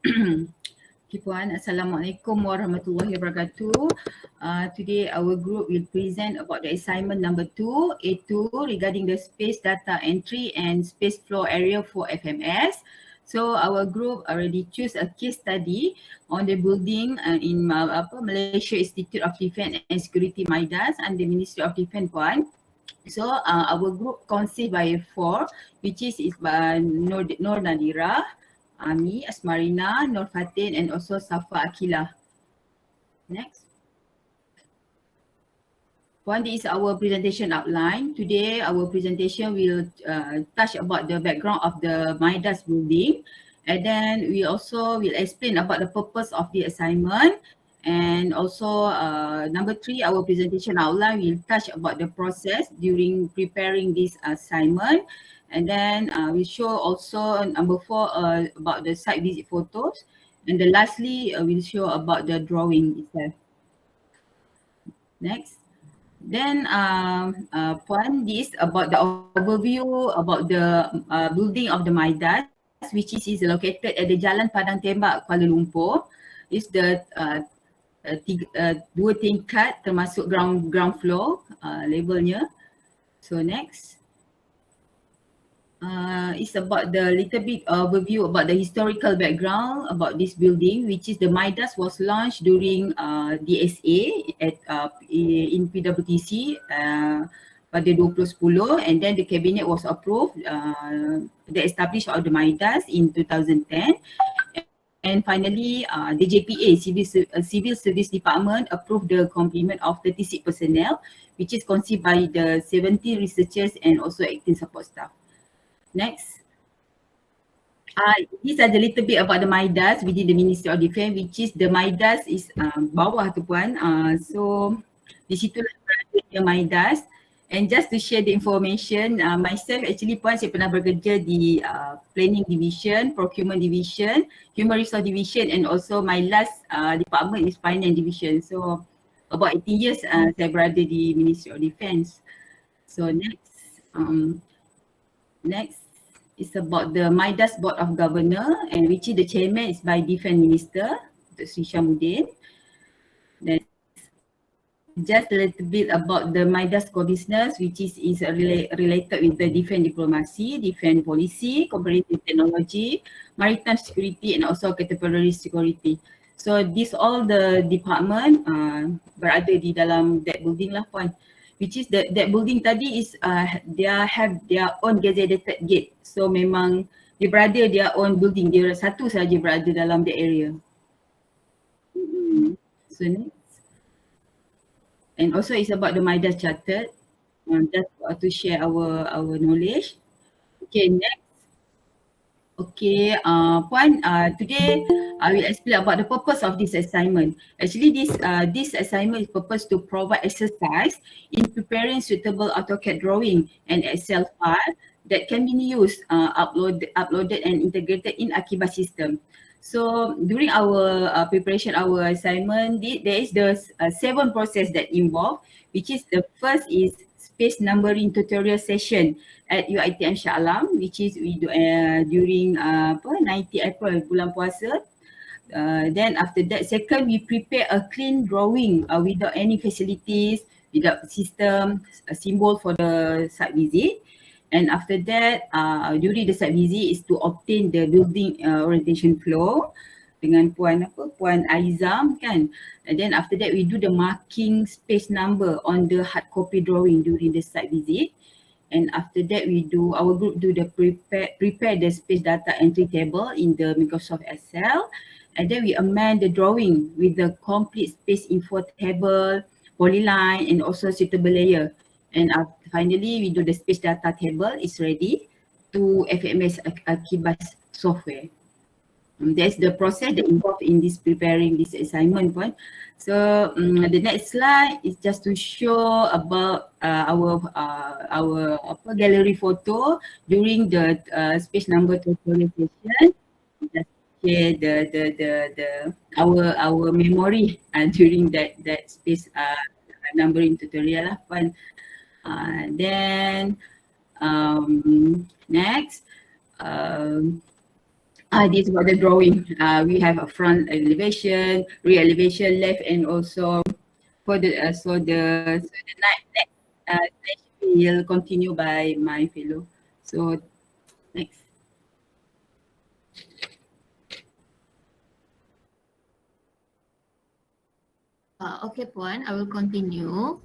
Okay, Puan. Assalamualaikum warahmatullahi wabarakatuh. Today our group will present about the assignment number 2, A2, regarding the space data entry and space floor area for FMS. So our group already choose a case study on the building in Malaysia Institute of Defence and Security MIDAS under Ministry of Defence, Puan. So our group consists by 4, which is by Nur Nadira, Ami, Asmarina, Nur Fatin and also Safa Akila. Next. One is our presentation outline. Today our presentation will touch about the background of the MIDAS building, and then we also will explain about the purpose of the assignment. And also number 3, our presentation outline will touch about the process during preparing this assignment. And then we show also number 4 about the site visit photos. And then lastly, we'll show about the drawing itself. Next. Then Puan, this about the overview about the building of the MIDAS, which is located at the Jalan Padang Tembak, Kuala Lumpur. Is the 2 tingkat termasuk ground floor levelnya. So next. It's about the little bit overview about the historical background about this building, which is the MIDAS was launched during DSA at in PWTC pada 2010, and then the cabinet was approved the establishment of the MIDAS in 2010. And finally, the JPA, Civil Service Department, approved the complement of 36 personnel, which is conceived by the 70 researchers and also acting support staff. Next. These are the little bit about the MIDAS within the Ministry of Defence, which is the MIDAS is bawah tu Puan. So di situ ada MIDAS. And just to share the information, myself actually Puan, saya pernah bekerja di Planning Division, Procurement Division, Human Resource Division, and also my last department is Finance Division. So about 18 years saya berada di Ministry of Defence. So next. Next is about the MIDAS Board of Governor, and which is the chairman is by Defence Minister, Dr. Sri Syamuddin. Then just a little bit about the MIDAS core business, which is related with the defence diplomacy, defence policy, comparative technology, maritime security and also contemporary security. So this all the department berada di dalam that building lah Puan. Which is that building tadi is they have their own gazetted gate. So memang dia berada their own building, dia satu saja berada dalam the area. So next. And also it's about the MIDAS Chartered. Just to share our knowledge. Okay, next. Okay, Puan, today I will explain about the purpose of this assignment. Actually, this assignment is purpose to provide exercise in preparing suitable AutoCAD drawing and Excel file that can be used, uploaded and integrated in Akiba system. So during our preparation, our assignment, there is the 7 process that involved, which is the first is space numbering tutorial session at UiTM Shah Alam, which is we do during 19 April bulan puasa. Then after that, second, we prepare a clean drawing without any facilities, without system, a symbol for the site visit. And after that, during the site visit is to obtain the building orientation flow dengan Puan Aizam kan. And then after that, we do the marking space number on the hard copy drawing during the site visit. And after that, our group do the prepare the space data entry table in the Microsoft Excel. And then we amend the drawing with the complete space info table, polyline and also suitable layer. And finally, we do the space data table is ready to FMS Akiba software. That's the process that involved in this preparing this assignment Puan. So the next slide is just to show about our gallery photo during the space number tutorial session. Just share our memory during that space numbering tutorial lah Puan. Then next. This is about the drawing. We have a front elevation, rear elevation, left, and also for the the next session will continue by my fellow. So next. Okay, Puan, I will continue.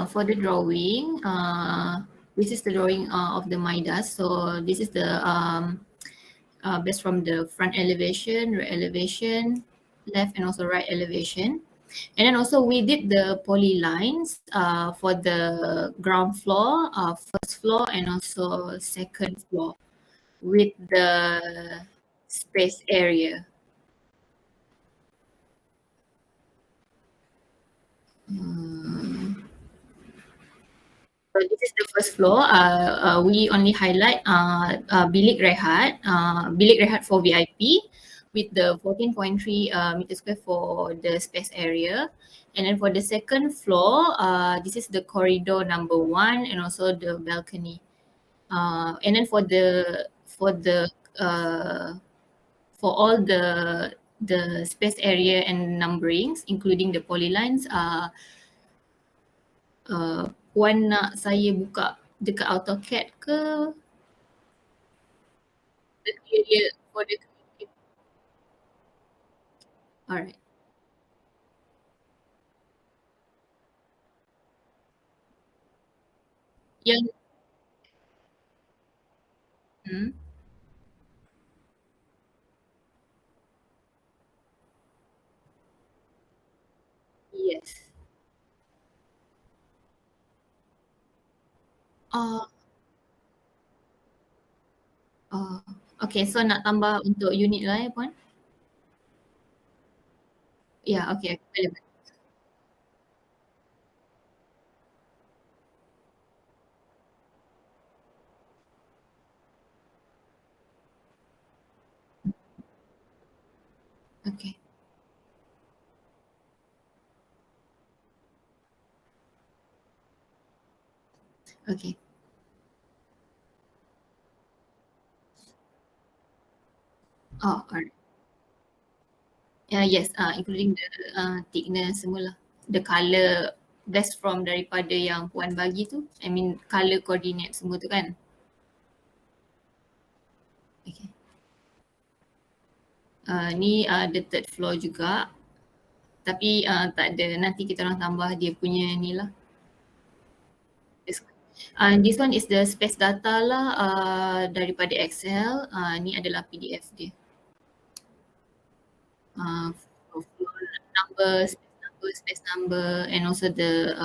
For the drawing, this is the drawing of the Midas. So this is the based from the front elevation, rear elevation, left and also right elevation. And then also we did the poly lines for the ground floor, first floor and also second floor with the space area. So this is the first floor. We only highlight bilik rehat, bilik rehat for VIP with the 14.3 meter square for the space area. And then for the second floor, this is the corridor number 1 and also the balcony. And then for all the space area and numberings, including the polylines, Puan nak saya buka dekat AutoCAD ke? The area for the alright. Yang hmm, yes. Oh, oh. Okay, so nak tambah untuk unit lah ya Puan? Ya, okay, boleh. Okay, okay. Oh, alright. Yes, including the thickness semua lah. The colour best from daripada yang Puan bagi tu. I mean colour coordinate semua tu kan? Okay. Ni the third floor juga. Tapi tak ada, nanti kita orang tambah dia punya ni lah. This one is the space data lah daripada Excel. Ni adalah PDF dia. Floor number, space number and also the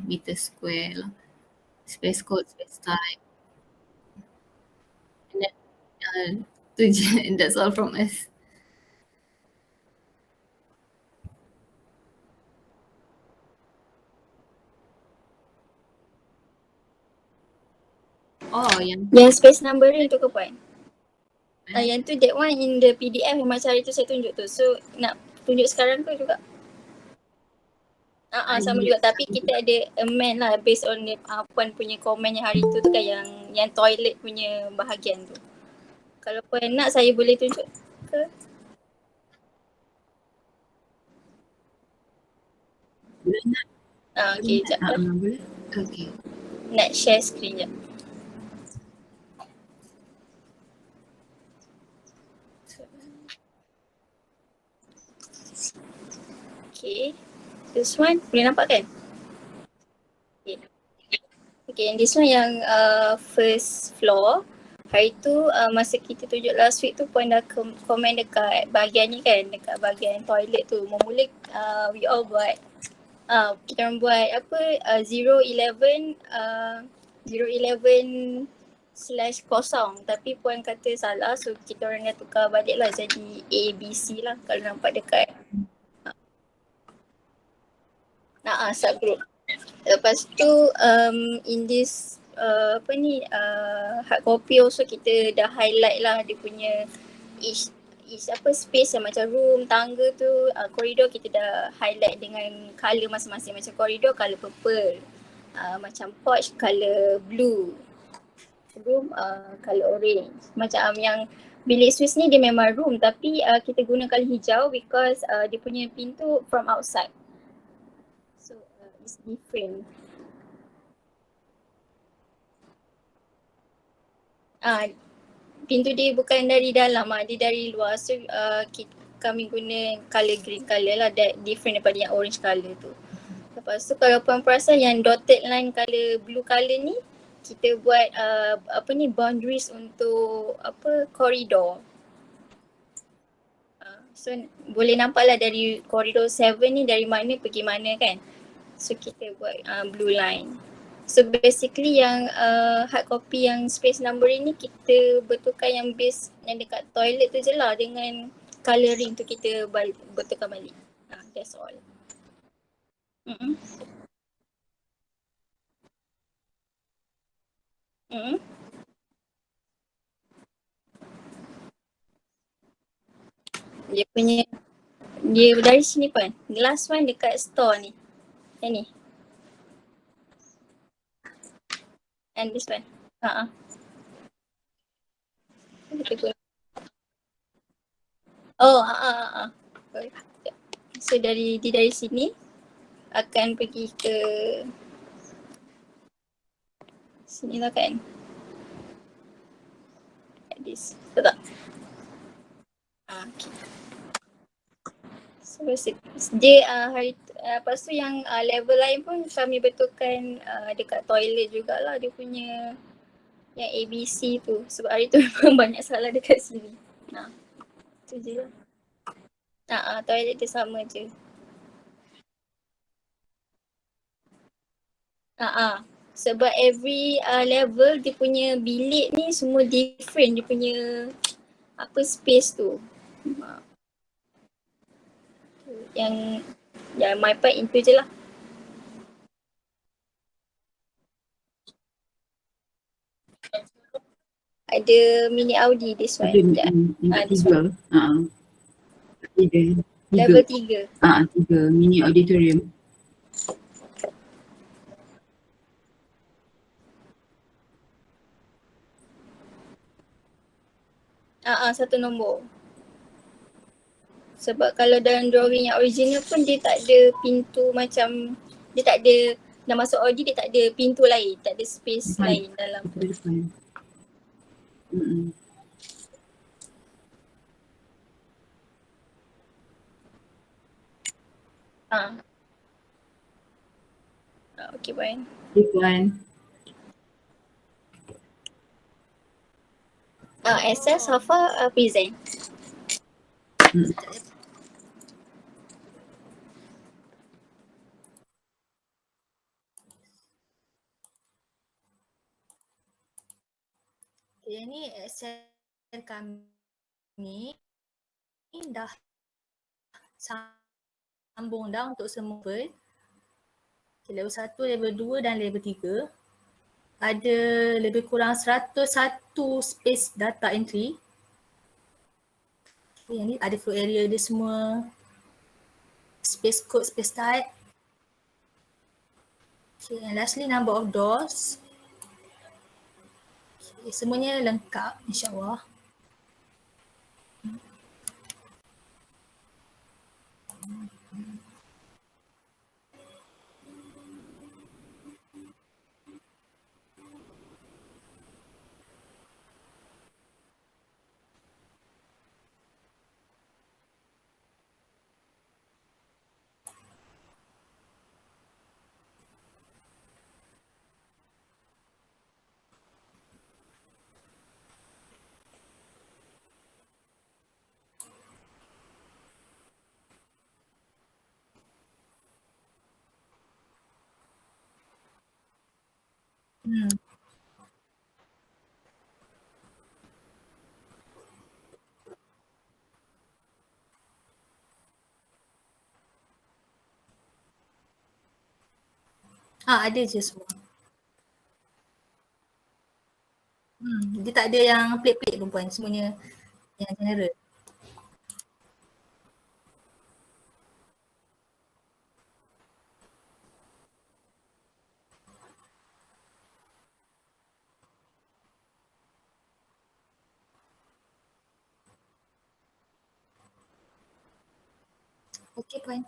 meter square lah. Space code, space type. And then, tu je, that's all from us. Oh, yang space numbering tu ke Puan? Yang tu that one in the PDF yang macam hari tu saya tunjuk tu. So nak tunjuk sekarang ke juga? Sama juga, tapi kita ada amend lah based on Puan punya komen yang hari tu kan, yang toilet punya bahagian tu. Kalau Puan nak saya boleh tunjuk ke? Boleh nak? Okay, sekejap. Boleh. Okay. Nak share screen sekejap. Okay, this one boleh nampak kan? Okay, this one yang first floor. Hari tu masa kita tunjuk last week tu Puan dah komen dekat bahagian ni kan, dekat bahagian toilet tu. Mula we all buat kita orang buat apa 011 /0 tapi Puan kata salah, so kita orang dah tukar balik lah jadi ABC lah kalau nampak dekat subgroup. Lepas tu in this hard copy also kita dah highlight lah dia punya each space yang macam room, tangga tu, koridor kita dah highlight dengan colour masing-masing. Macam koridor colour purple, macam porch colour blue, room colour orange. Macam yang bilik Swiss ni dia memang room tapi kita guna colour hijau because dia punya pintu from outside. So it's different. Pintu dia bukan dari dalam, dia dari luar. So kami guna colour green colour lah, that different daripada yang orange colour tu. Lepas tu kalau puan perasan yang dotted line colour blue colour ni, kita buat boundaries untuk koridor. So boleh nampak lah dari koridor 7 ni dari mana pergi mana kan. So kita buat blue line. So basically yang hard copy yang space numbering ni kita betulkan yang base yang dekat toilet tu je lah, dengan colouring tu kita betulkan balik. That's all. Mm-mm. Mm-mm. Dia dari sini pun. The last one dekat store ni. Yang ni. And this one. Kita guna. Oh, So dari sini akan pergi ke sini lah kan. Like this. Betul tak? Okay. So dia lepas tu yang level lain pun kami betulkan dekat toilet jugalah dia punya yang ABC tu. Sebab hari tu memang banyak salah dekat sini. Tu je lah. Toilet dia sama je. Sebab every level dia punya bilik ni semua different, dia punya space tu. Yang my part itu je lah. Ada mini Audi this one. Ada tiga. Level 3. Tiga mini auditorium. Satu nombor. Sebab kalau dalam drawing yang original pun dia tak ada pintu macam, dia tak ada, dah masuk Audi dia tak ada pintu lain, tak ada space lain dalam tu. Okay, Puan. Okay, Puan. Access, Safa, present. Yang ni Excel kami dah sambung dah untuk semua level. Level 1, level 2 dan level 3. Ada lebih kurang 101 space data entry. Yang ni ada flow area dia semua. Space code, space type. Okay, and lastly number of doors. Okay, semuanya lengkap insyaAllah. Ada je semua. Dia tak ada yang pelik-pelik pun Puan, semuanya yang general. Okey Puan.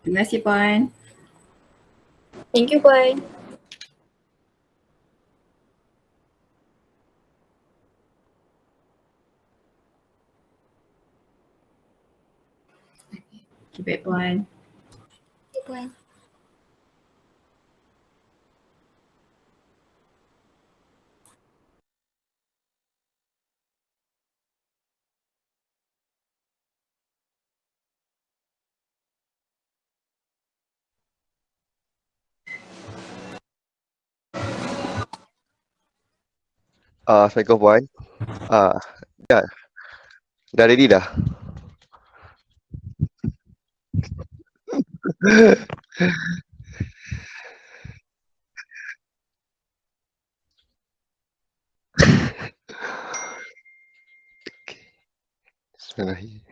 Terima kasih Puan. Thank you Puan. Okay, baik Puan. Okey Puan. Assalamualaikum Puan. Dah, dah ready dah? Okay. Bismillahirrahmanirrahim.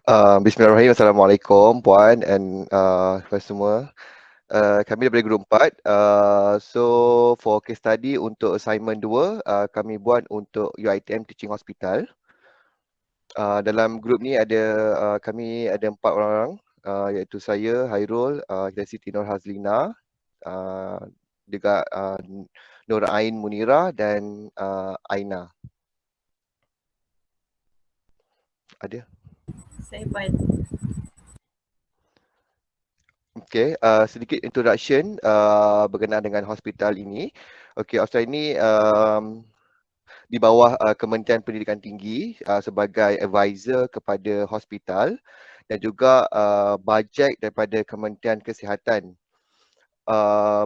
Bismillahirrahmanirrahim. Assalamualaikum Puan and semua. Kami daripada grup 4. So for case study untuk assignment 2, kami buat untuk UiTM Teaching Hospital. Dalam grup ni ada kami ada 4 orang, iaitu saya, Hairul, Siti Nur Hazlina, juga Nur Ain Munira dan Aina. Ada? Saya Puan. Okay, sedikit introduction berkenaan dengan hospital ini. Okay, hospital ini di bawah Kementerian Pendidikan Tinggi sebagai advisor kepada hospital dan juga bajet daripada Kementerian Kesihatan.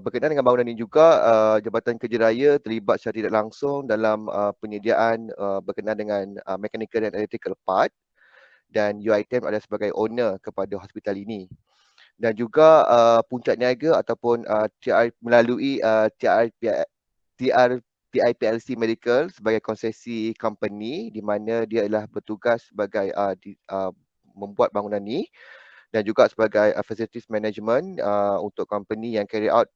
Berkenaan dengan bangunan ini juga, Jabatan Kerja Raya terlibat secara tidak langsung dalam penyediaan berkenaan dengan mechanical dan electrical part, dan UiTM adalah sebagai owner kepada hospital ini. Dan juga Puncak Niaga ataupun melalui TRPIPLC Medical sebagai konsesi company di mana dia adalah bertugas sebagai membuat bangunan ni, dan juga sebagai facilities management untuk company yang carry out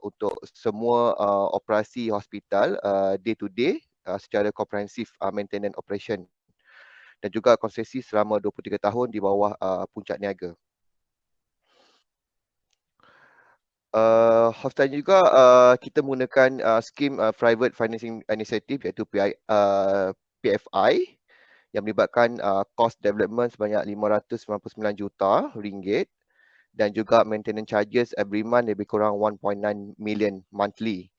untuk semua operasi hospital day to day secara komprehensif maintenance operation, dan juga konsesi selama 23 tahun di bawah Puncak Niaga. Hospital juga kita menggunakan skim Private Financing Initiative iaitu PFI yang melibatkan cost development sebanyak RM599 juta dan juga maintenance charges every month lebih kurang 1.9 million monthly.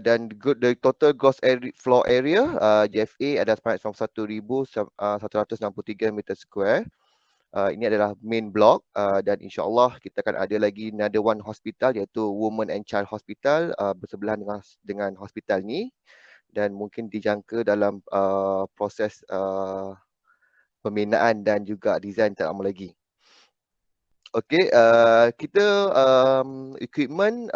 Dan the total gross floor area GFA ada sebanyak 1,163 meter square. Ini adalah main block dan insyaAllah kita akan ada lagi another one hospital iaitu Women and Child Hospital bersebelahan dengan hospital ni, dan mungkin dijangka dalam proses pembinaan dan juga design tak lama lagi. Okey, kita equipment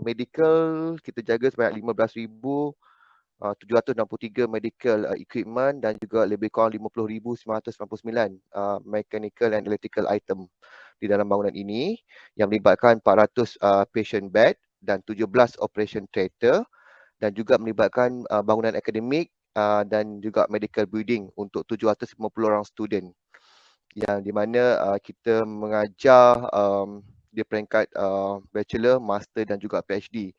medical kita jaga sebanyak 15,763 medical equipment dan juga lebih kurang 50,999 mechanical and electrical item di dalam bangunan ini yang melibatkan 400 patient bed dan 17 operation theatre, dan juga melibatkan bangunan akademik dan juga medical building untuk 750 orang student, yang di mana kita mengajar di peringkat bachelor, master dan juga PhD.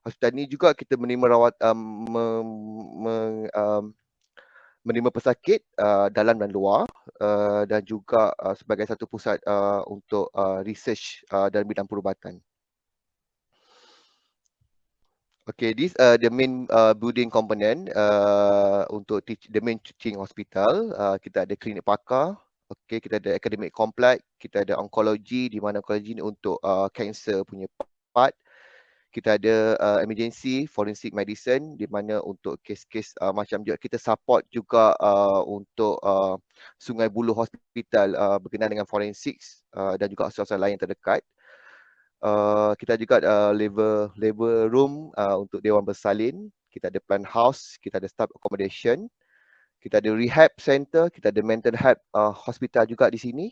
Hospital ni juga kita menerima menerima pesakit dalam dan luar, dan juga sebagai satu pusat untuk research dalam bidang perubatan. Okay, this the main building component untuk the main teaching hospital. Kita ada klinik pakar, okay, kita ada academic complex, kita ada onkologi, di mana onkologi ni untuk cancer punya part. Kita ada emergency forensic medicine, di mana untuk kes-kes macam juga kita support juga untuk Sungai Buloh Hospital berkenaan dengan forensic dan juga asas-asas lain terdekat. Kita juga labor room untuk Dewan Bersalin, kita ada plant house, kita ada staff accommodation, kita ada rehab center, kita ada mental health hospital juga di sini,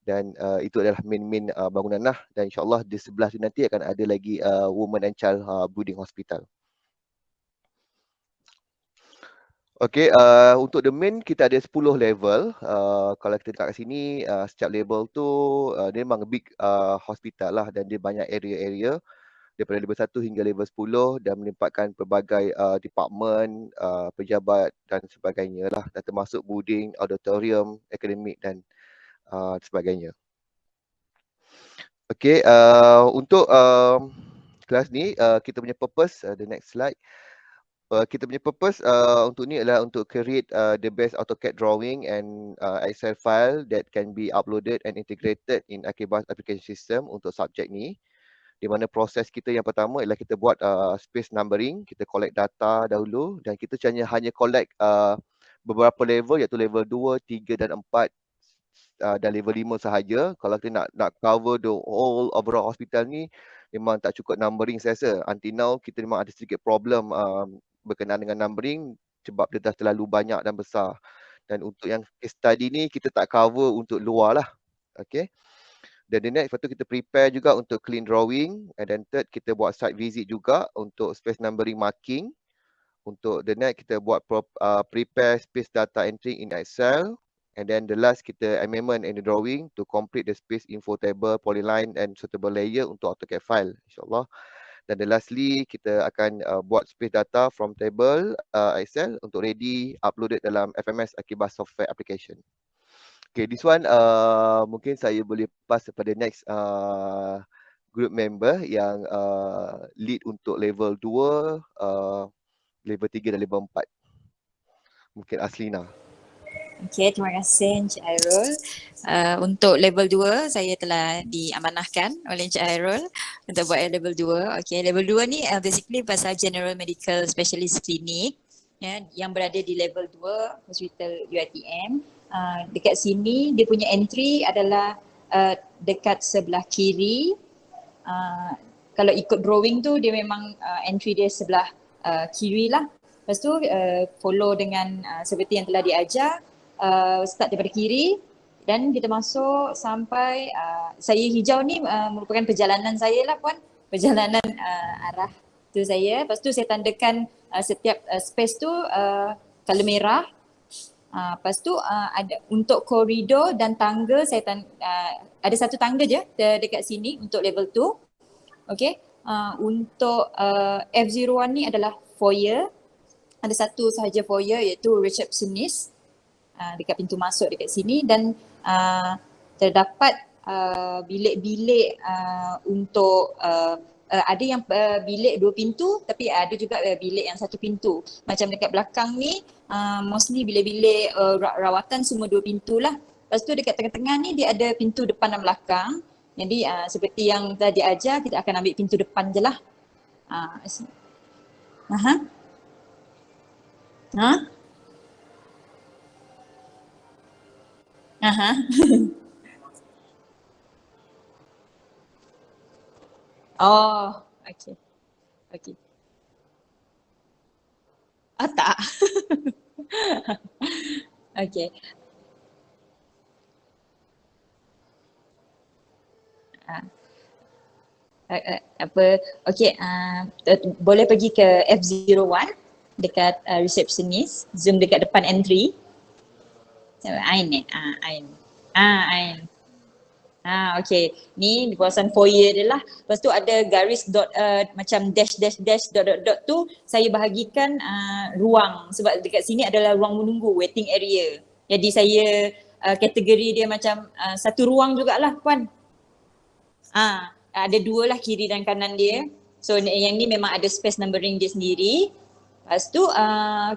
dan itu adalah main bangunan lah, dan insyaAllah di sebelah tu nanti akan ada lagi women and child boarding hospital. Okay, untuk the main kita ada 10 level. Kalau kita tengok kat sini, setiap level tu dia memang big hospital lah, dan dia banyak area-area daripada level 1 hingga level 10 dan melimpahkan pelbagai department, pejabat dan sebagainya lah, dan termasuk boarding, auditorium, akademik dan sebagainya. Okay, untuk kelas ni kita punya purpose, the next slide. Kita punya purpose untuk ni adalah untuk create the best AutoCAD drawing and Excel file that can be uploaded and integrated in Akibas application system untuk subjek ni. Di mana proses kita yang pertama ialah kita buat space numbering, kita collect data dahulu, dan kita hanya collect beberapa level, iaitu level 2, 3 dan 4 dan level 5 sahaja. Kalau kita nak cover the whole overall hospital ni, memang tak cukup numbering saya rasa. Until now kita memang ada sedikit problem berkenaan dengan numbering sebab dia dah terlalu banyak dan besar. Dan untuk yang case study ni kita tak cover untuk luar lah. Okay. Dan the next, lepas tu kita prepare juga untuk clean drawing, and then third kita buat site visit juga untuk space numbering marking. Untuk the next kita buat prepare space data entry in Excel, and then the last kita amendment in the drawing to complete the space info table, polyline and suitable layer untuk AutoCAD file, insyaAllah. Dan the lastly kita akan buat space data from table Excel untuk ready uploaded dalam FMS Akibas software application. Okay, this one mungkin saya boleh pass kepada next group member yang lead untuk level 2, level 3 dan level 4. Mungkin Aslina. Okey, terima kasih Encik Hairul. Untuk level 2 saya telah diamanahkan oleh Encik Hairul untuk buat level 2. Okey, level 2 ni basically pasal General Medical Specialist Clinic ya, yang berada di level 2 Hospital UiTM. Dekat sini dia punya entry adalah dekat sebelah kiri. Kalau ikut drawing tu dia memang entry dia sebelah kiri lah. Lepas tu follow dengan seperti yang telah diajar, start daripada kiri dan kita masuk sampai saya hijau ni merupakan perjalanan saya lah puan, perjalanan arah tu saya. Lepas tu saya tandakan setiap space tu color merah. Lepas tu ada untuk koridor dan tangga saya ada satu tangga je dekat sini untuk level 2. Okey. Untuk F01 ni adalah foyer. Ada satu sahaja foyer iaitu receptionist dekat pintu masuk dekat sini, dan terdapat bilik-bilik untuk ada yang bilik 2 pintu tapi ada juga bilik yang 1 pintu. Macam dekat belakang ni mostly bilik-bilik rawatan semua 2 pintu lah. Lepas tu dekat tengah-tengah ni dia ada pintu depan dan belakang. Jadi seperti yang tadi ajar, kita akan ambil pintu depan je lah. Oh, okey. Okey. Tak. Okey. Okey, boleh pergi ke F01 dekat receptionist, zoom dekat depan entry. Ain ni, Ain. Okay. Ni di kawasan foyer dia lah. Lepas tu ada garis dot macam dash dot tu saya bahagikan ruang sebab dekat sini adalah ruang menunggu, waiting area. Jadi saya kategori dia macam satu ruang jugalah puan. Ada dua lah kiri dan kanan dia. So yang ni memang ada space numbering dia sendiri. Lepas tu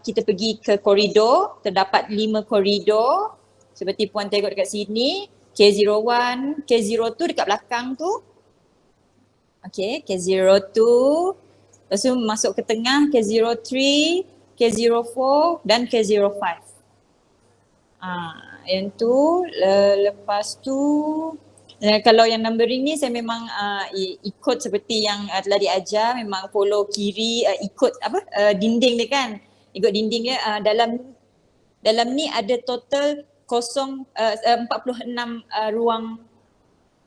kita pergi ke koridor, terdapat 5 koridor. Seperti puan tengok dekat sini. K01, K02 dekat belakang tu. Okay, K02. Lepas tu masuk ke tengah K03, K04 dan K05. Yang tu lepas tu kalau yang numbering ni saya memang ikut seperti yang telah diajar, memang follow kiri, ikut dinding dia kan. Ikut dinding dia dalam ni ada total 46 ruang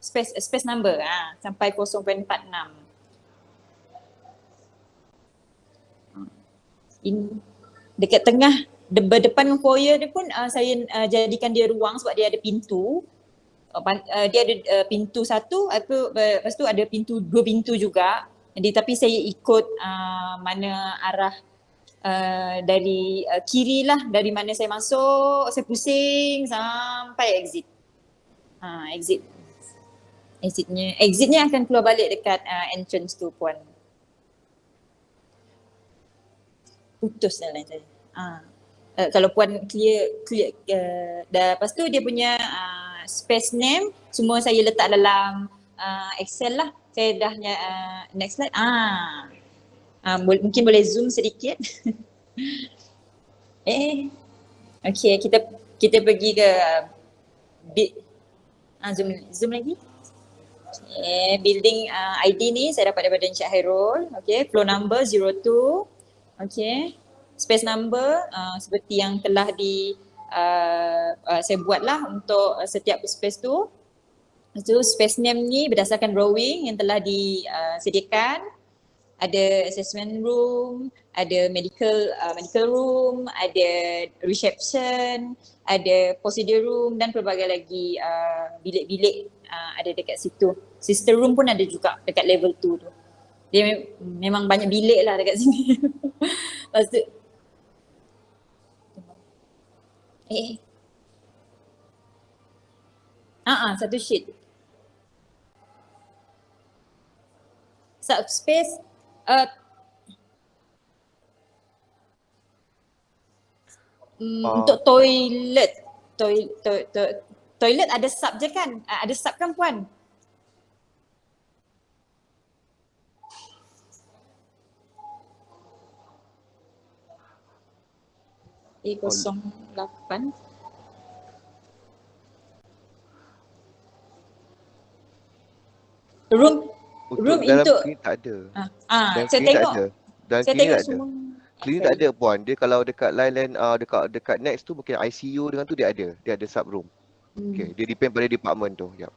space number sampai 0.46. Dekat tengah berdepan foyer dia pun saya jadikan dia ruang sebab dia ada pintu. Dia ada pintu satu, lepas tu ada dua pintu juga. Jadi tapi saya ikut mana arah dari kiri lah, dari mana saya masuk, saya pusing sampai exit. Exitnya akan keluar balik dekat entrance tu puan. Putus dah lain saya. Kalau puan clear dah, lepas tu dia punya space name semua saya letak dalam Excel lah. Saya dah next slide. Mungkin boleh zoom sedikit. Okay, kita pergi ke zoom lagi. Building ID ni saya dapat daripada Encik Hairul. Okay, floor number 02. Okay, space number seperti yang telah saya buatlah untuk setiap space tu. So space name ni berdasarkan drawing yang telah disediakan. Ada assessment room, ada medical room, ada reception, ada procedure room dan pelbagai lagi bilik-bilik ada dekat situ. Sister room pun ada juga dekat level 2 tu. Dia memang banyak bilik lah dekat sini. Lepas tu satu sheet. Subspace untuk toilet ada sub je kan? Ada sub kan puan? A08. Room dalam untuk klinik tak ada. Dalam saya klinik tengok. tak ada. Dalam Saya klinik tengok tak ada. semua. Klinik tak ada puan. Dia kalau dekat lain dekat next tu mungkin ICU dengan tu dia ada. Dia ada sub room. Okay, dia depend pada department tu. Yap.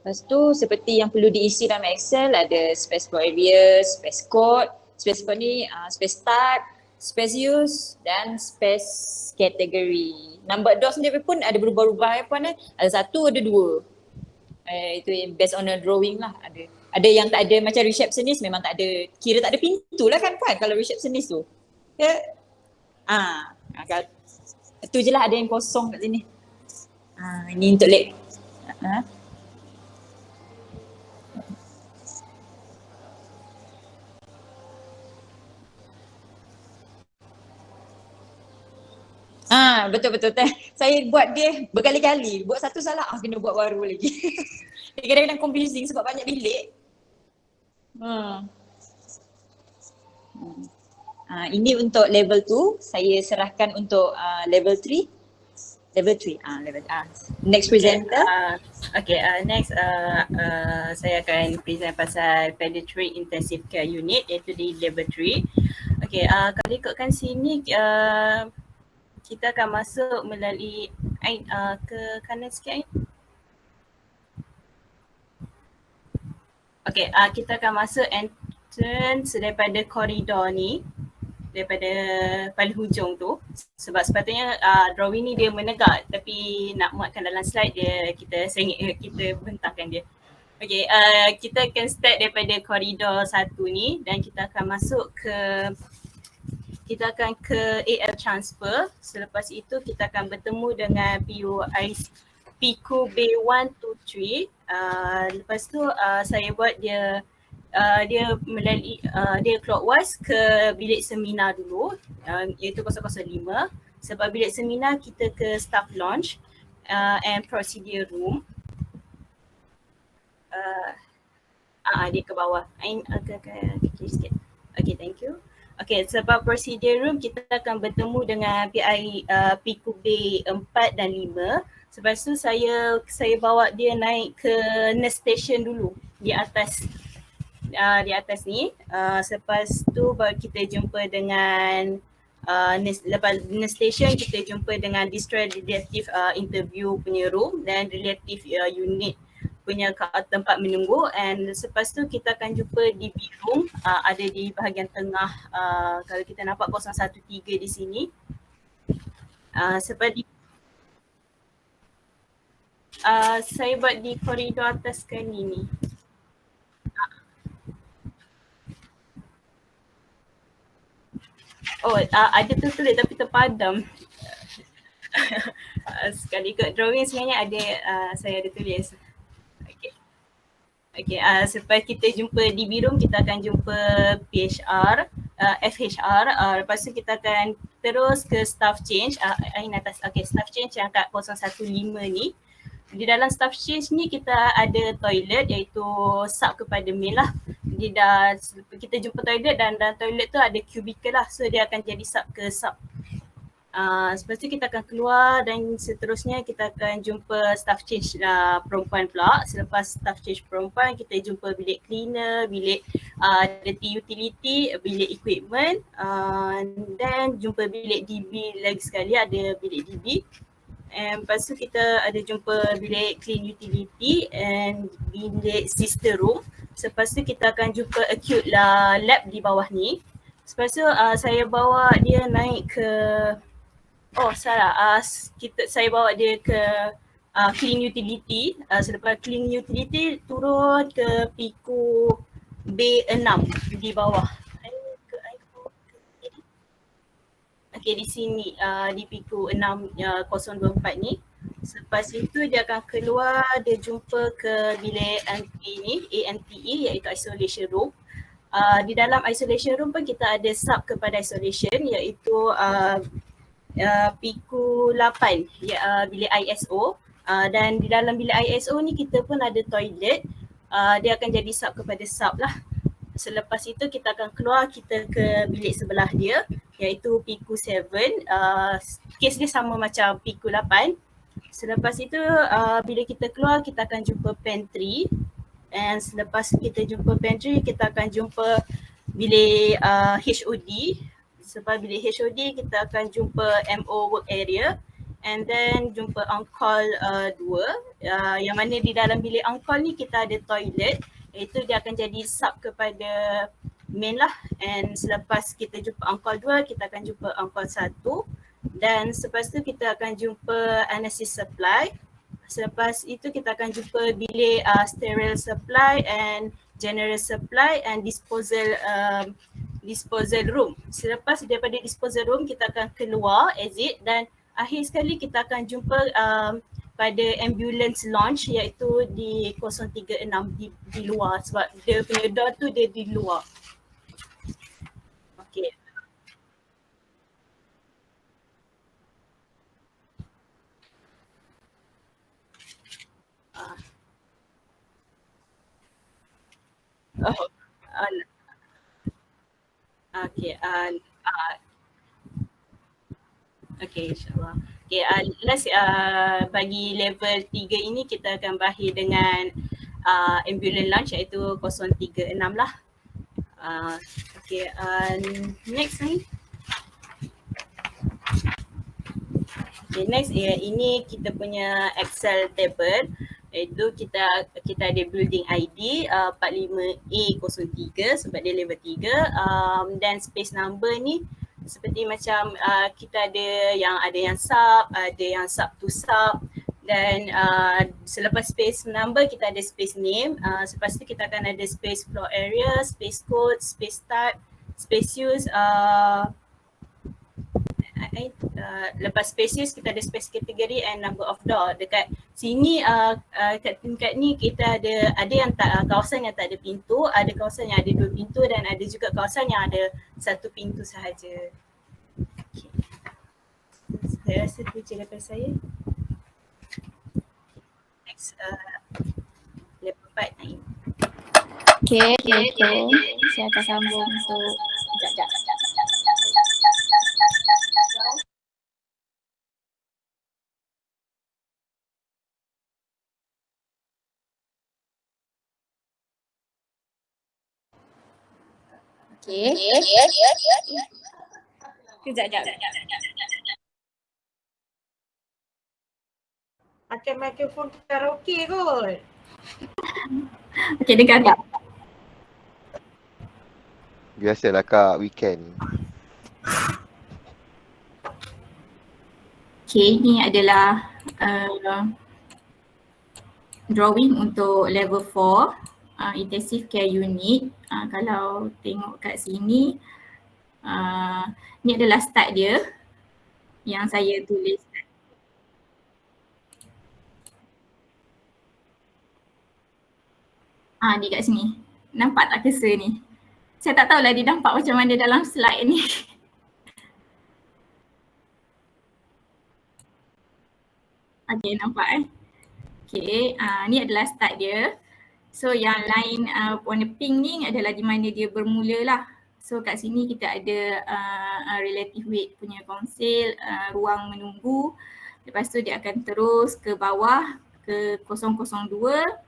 Lepas tu seperti yang perlu diisi dalam Excel ada space floor area, space code. Space code ni space start, space use dan space category. Number door sendiri pun ada berubah-ubah puan. Ada satu, ada dua. Itu based on a drawing lah. Ada yang tak ada macam receptionist memang tak ada, kira tak ada pintu lah kan puan kalau receptionist tu. Itu je lah ada yang kosong kat sini. Ini untuk betul-betul. Saya buat dia berkali-kali. Buat satu salah, kena buat baru lagi. Dia kadang-kadang confusing sebab banyak bilik. Ini untuk level 2. Saya serahkan untuk level 3. Level 3. Next presenter. Next saya akan present pasal Pediatric Intensive Care Unit iaitu di level 3. Kalau ikutkan sini kita akan masuk melalui ke kanan sikit. Kita akan masuk entrance daripada koridor ni. daripada paling hujung tu, sebab sepatutnya drawing ni dia menegak, tapi nak muatkan dalam slide dia kita bentangkan dia. Okay, kita akan start daripada koridor 1 ni dan kita akan masuk ke AL transfer. Selepas itu kita akan bertemu dengan PICU B1 to 3. Lepas tu saya buat dia melalui dia clockwise ke bilik seminar dulu, iaitu 005. Sebab bilik seminar kita ke staff lounge and procedure room. Dia ke bawah. Okay, sikit. Okay, thank you. Okay, sebab procedure room kita akan bertemu dengan PICU B4 dan 5. Lepas tu saya bawa dia naik ke nurse station dulu di atas ni. Selepas tu baru kita jumpa dengan lepas nurse station kita jumpa dengan distress relative interview punya room dan relative unit punya tempat menunggu, and selepas tu kita akan jumpa di B room, ada di bahagian tengah. Kalau kita nampak 013 di sini. Seperti saya buat di koridor atas kali ni. Ada tulis tapi terpadam. Sekali ikut drawing sebenarnya ada, saya ada tulis. Okay, selepas kita jumpa di B room, kita akan jumpa PHR, FHR. Lepas tu kita akan terus ke staff change, ini atas. Okay, staff change yang kat 015 ni. Di dalam staff change ni kita ada toilet, iaitu sub kepada main lah. Kita jumpa toilet dan dalam toilet tu ada cubicle lah, so dia akan jadi sub ke sub. Lepas tu kita akan keluar dan seterusnya kita akan jumpa staff change perempuan pula. Selepas staff change perempuan, kita jumpa bilik cleaner, bilik dirty utility, bilik equipment, dan jumpa bilik DB lagi sekali, ada bilik DB. And lepas tu kita ada jumpa bilik clean utility and bilik sister room. Lepas tu kita akan jumpa acute lab di bawah ni. Lepas tu saya bawa dia naik ke saya bawa dia ke clean utility. Selepas clean utility turun ke PICU B6 di bawah. Okay, di sini di PICU 6024 ni. Selepas itu dia akan keluar, dia jumpa ke bilik ANTE iaitu isolation room. Di dalam isolation room pun kita ada sub kepada isolation, iaitu PICU 8, bilik ISO. Dan di dalam bilik ISO ni kita pun ada toilet, dia akan jadi sub kepada sub lah. Selepas itu kita akan keluar, kita ke bilik sebelah dia, iaitu PICU 7. Kes dia sama macam PICU 8. Selepas itu bila kita keluar, kita akan jumpa pantry. And selepas kita jumpa pantry, kita akan jumpa bilik HOD. Sebab bilik HOD kita akan jumpa MO work area, and then jumpa on-call 2, yang mana di dalam bilik on-call ni kita ada toilet, iaitu dia akan jadi sub kepada main lah. And selepas kita jumpa on-call 2, kita akan jumpa on-call 1, dan selepas tu kita akan jumpa anesthesia supply. Selepas itu kita akan jumpa bilik sterile supply and general supply and disposal room. Selepas daripada disposal room kita akan keluar exit, dan akhir sekali kita akan jumpa pada ambulance launch, iaitu di 036 di luar, sebab dia punya door tu dia di luar. Okay. Okay, okay, insyaAllah. Okay, last bagi level 3 ini kita akan berakhir dengan ambulance launch, iaitu 036 lah. Okay, next ni. Okay, next ini kita punya Excel table, iaitu kita ada building ID 45A03 sebab dia level 3, dan space number ni seperti macam kita ada yang sub, ada yang sub to sub, dan selepas space number kita ada space name, selepas tu kita akan ada space floor area, space code, space type, space use, lepas space use kita ada space category and number of door. Dekat sini kat tingkat ni kita ada yang kawasan yang tak ada pintu, ada kawasan yang ada 2 pintu, dan ada juga kawasan yang ada 1 pintu sahaja. Okay. Saya rasa tu je daripada saya. Next, level 4 Naim. Okay. Saya akan sambung untuk sekejap. Okay. Sekejap. Pakai mikrofon karaoke kot. Okay, dengar tak? Biasalah Kak, weekend. Okay, ni adalah drawing untuk level 4 intensive care unit. Kalau tengok kat sini, ni adalah start dia yang saya tulis. Di kat sini. Nampak tak cursor ni? Saya tak tahulah dia nampak macam mana dalam slide ni. Okay, nampak Okay, ni adalah start dia. So yang lain warna pink ni adalah di mana dia bermula lah. So kat sini kita ada relative weight punya kaunsil, ruang menunggu. Lepas tu dia akan terus ke bawah ke 002.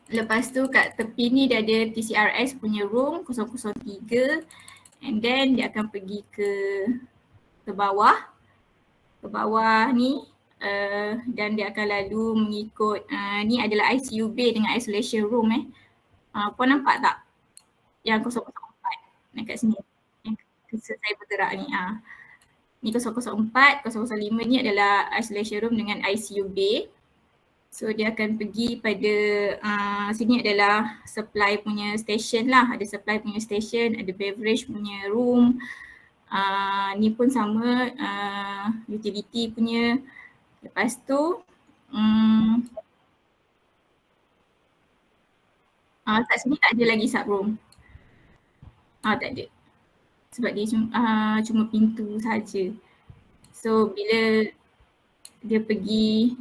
Lepas tu kat tepi ni dia ada TCRS punya room 003, and then dia akan pergi ke bawah ni, dan dia akan lalu mengikut ni adalah ICU bay dengan isolation room Puan nampak tak yang 004 dekat sini, yang cursor saya bergerak ni. Ni 004, 005 ni adalah isolation room dengan ICU bay. So dia akan pergi pada sini adalah supply punya station lah. Ada supply punya station, ada beverage punya room. Ni pun sama, utility punya. Lepas tu kat sini tak ada lagi sub room. Tak ada. Sebab dia cuma pintu saja. So bila dia pergi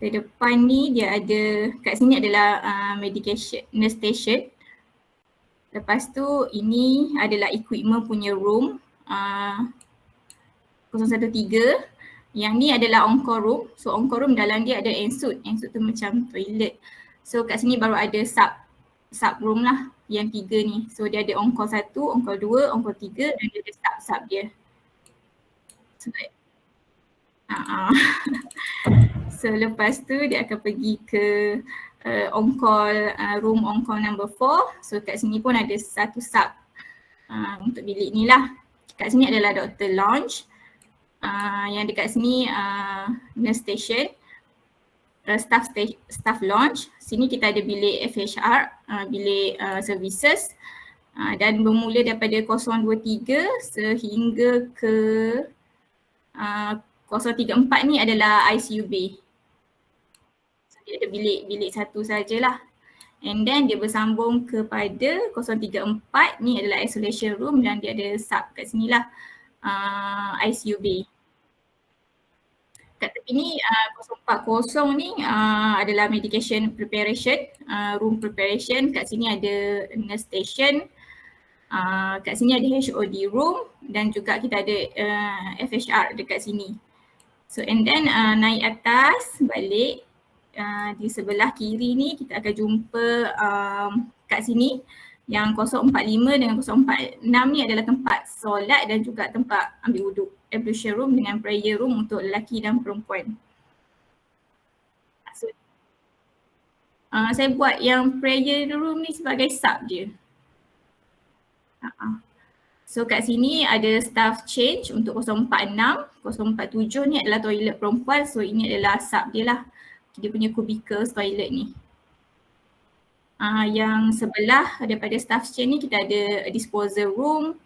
ke depan ni, dia ada, kat sini adalah medication nurse station. Lepas tu ini adalah equipment punya room 013. Yang ni adalah on-call room. So on-call room dalam dia ada ensuite. Ensuite tu macam toilet. So kat sini baru ada sub room lah yang 3 ni. So dia ada on-call 1, on-call 2, on-call 3, dan dia ada sub dia. So so lepas tu dia akan pergi ke on-call room on-call number 4. So kat sini pun ada satu sub untuk bilik ni lah. Kat sini adalah Dr. Lounge. Yang dekat sini nurse station, staff lounge. Sini kita ada bilik FHR, bilik services, dan bermula daripada 023 sehingga ke 034 ni adalah ICU bay. So, dia ada bilik satu sajalah. And then dia bersambung kepada 034 ni adalah isolation room, dan dia ada sub kat sini lah, ICU bay. Kat tepi ni 040 ni adalah medication preparation, room preparation. Kat sini ada nurse station. Kat sini ada HOD room, dan juga kita ada FHR dekat sini. So and then naik atas balik, di sebelah kiri ni kita akan jumpa kat sini yang 045 dengan 046 ni adalah tempat solat dan juga tempat ambil wuduk, ablution room dengan prayer room untuk lelaki dan perempuan. So, saya buat yang prayer room ni sebagai sub je. So kat sini ada staff change untuk 046, 047 ni adalah toilet perempuan, so ini adalah sub dia lah. Dia punya cubicles toilet ni. Yang sebelah daripada staff change ni kita ada disposal room,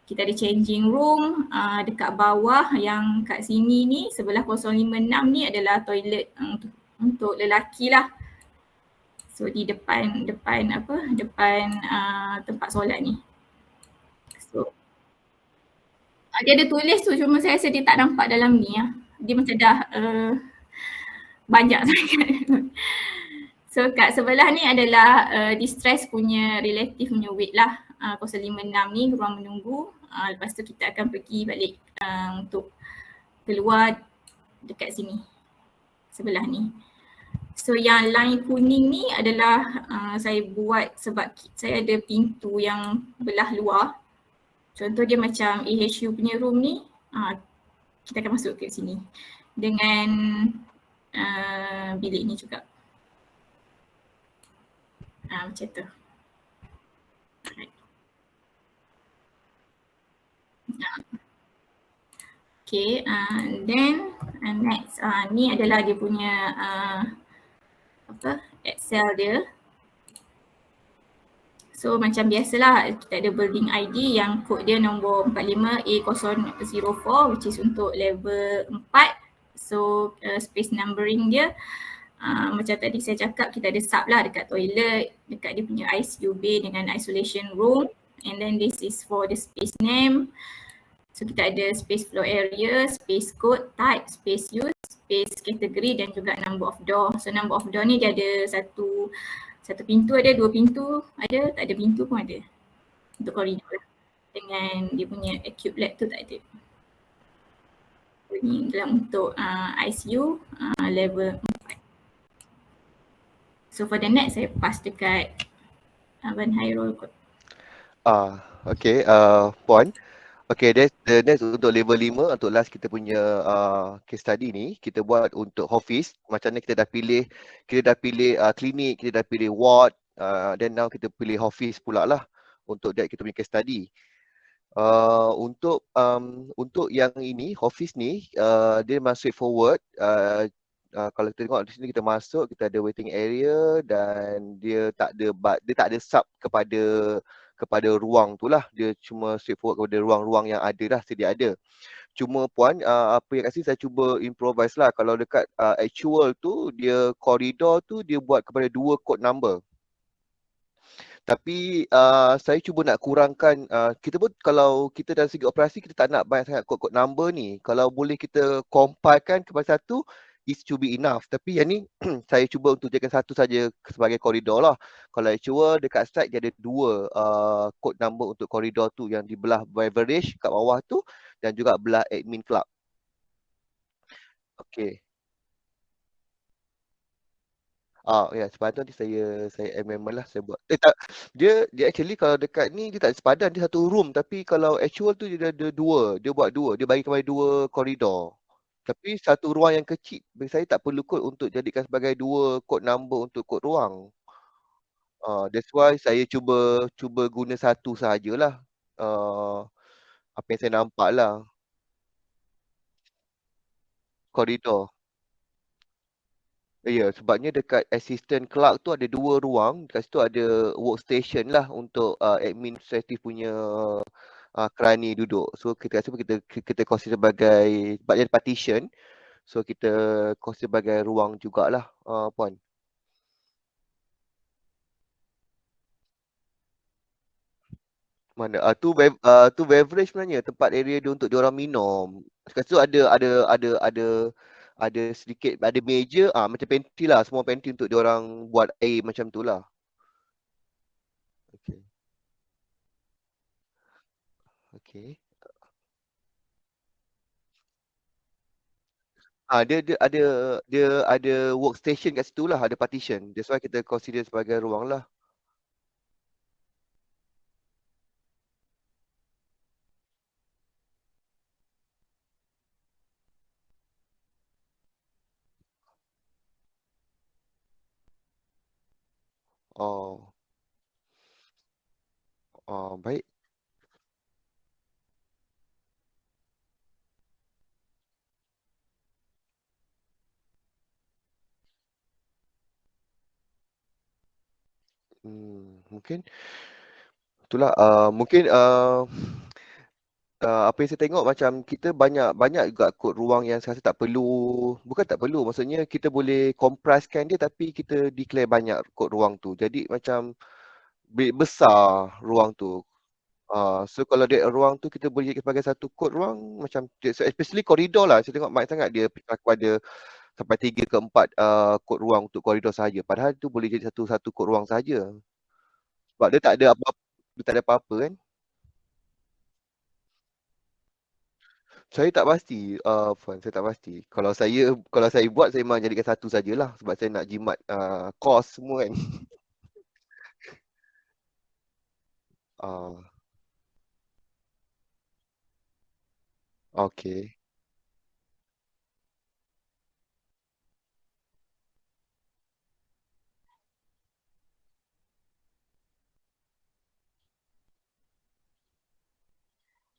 kita ada changing room, dekat bawah yang kat sini ni sebelah 056 ni adalah toilet untuk lelaki lah. So di depan tempat solat ni. So dia ada tulis tu, cuma saya rasa dia tak nampak dalam ni lah. Dia macam dah banyak sangat. So kat sebelah ni adalah distress punya relative punya weight lah. 056 ni ruang menunggu. Lepas tu kita akan pergi balik untuk keluar dekat sini. Sebelah ni. So yang line kuning ni adalah saya buat sebab saya ada pintu yang belah luar. Contoh dia macam AHU punya room ni, kita akan masuk ke sini dengan bilik ni juga. Macam tu. Okay, then next ni adalah dia punya Excel dia. So macam biasalah kita ada building ID yang kod dia nombor 45A004 which is untuk level 4. So space numbering dia macam tadi saya cakap kita ada sub lah dekat toilet, dekat dia punya ICU bay dengan isolation room, and then this is for the space name. So kita ada space floor area, space code, type, space use, space category dan juga number of door. So number of door ni dia ada satu pintu ada, dua pintu ada, tak ada pintu pun ada untuk koridor. Dengan dia punya acute lab tu tak ada. Ini dalam untuk ICU level 4. So for the next saya pass dekat Abang Hairul kot. Okay, Puan. Okay, the next untuk level 5 untuk last kita punya case study ni kita buat untuk office. Macam ni kita dah pilih klinik, kita dah pilih ward, then now kita pilih office pula lah untuk that kita punya case study. Untuk yang ini office ni dia memang straightforward. Kalau kita tengok di sini kita masuk, kita ada waiting area dan dia tak ada sub kepada ruang tu lah. Dia cuma straightforward kepada ruang-ruang yang ada dah sedia ada. Cuma Puan, apa yang kat sini saya cuba improvise lah. Kalau dekat actual tu, dia koridor tu dia buat kepada 2 code number. Tapi saya cuba nak kurangkan, kita pun kalau kita dari segi operasi kita tak nak banyak sangat kod-kod number ni. Kalau boleh kita compilekan kepada satu, it should be enough. Tapi yang ni saya cuba untuk jadikan satu saja sebagai koridor lah. Kalau actual dekat site dia ada 2 kod number untuk koridor tu yang di belah beverage kat bawah tu dan juga belah admin club. Okay. Ya, sepadan nanti saya amendment lah, saya buat. Tak, dia actually kalau dekat ni dia tak ada sepadan, dia satu room, tapi kalau actual tu dia ada 2, dia buat 2, dia bagi kepada 2 koridor. Tapi satu ruang yang kecil, bagi saya tak perlu kod untuk jadikan sebagai 2 kod number untuk kod ruang. That's why saya cuba guna satu sahajalah. Apa yang saya nampak lah. Koridor. Ya, sebabnya dekat assistant clerk tu ada 2 ruang. Dekat situ ada workstation lah untuk administratif punya kerani duduk. So kita consider sebagai, sebab dia ada partition. So kita consider sebagai ruang jugalah Puan. Mana? Tu beverage sebenarnya, tempat area dia untuk diorang minum. Dekat situ ada sedikit, ada meja, macam pantry lah, semua pantry untuk diorang buat air macam tu lah. Okay. Okay. Dia ada workstation kat situ lah, ada partition. That's why kita consider sebagai ruang lah. Baik. Mungkin itulah mungkin apa yang saya tengok macam kita banyak banyak juga kod ruang yang saya rasa tak perlu, bukan tak perlu, maksudnya kita boleh compresskan dia tapi kita declare banyak kod ruang tu. Jadi macam besar ruang tu. So kalau dia ruang tu kita boleh sebagai satu kod ruang macam especially koridor lah. Saya tengok banyak sangat dia berlaku ada sampai 3 ke 4 kod ruang untuk koridor sahaja. Padahal tu boleh jadi satu kod ruang sahaja. Sebab dia tak ada apa-apa, dia tak ada apa-apa kan. Saya tak pasti, Puan, saya tak pasti. Kalau saya buat saya memang jadikan satu sajalah sebab saya nak jimat kos semua kan. Ah, okey.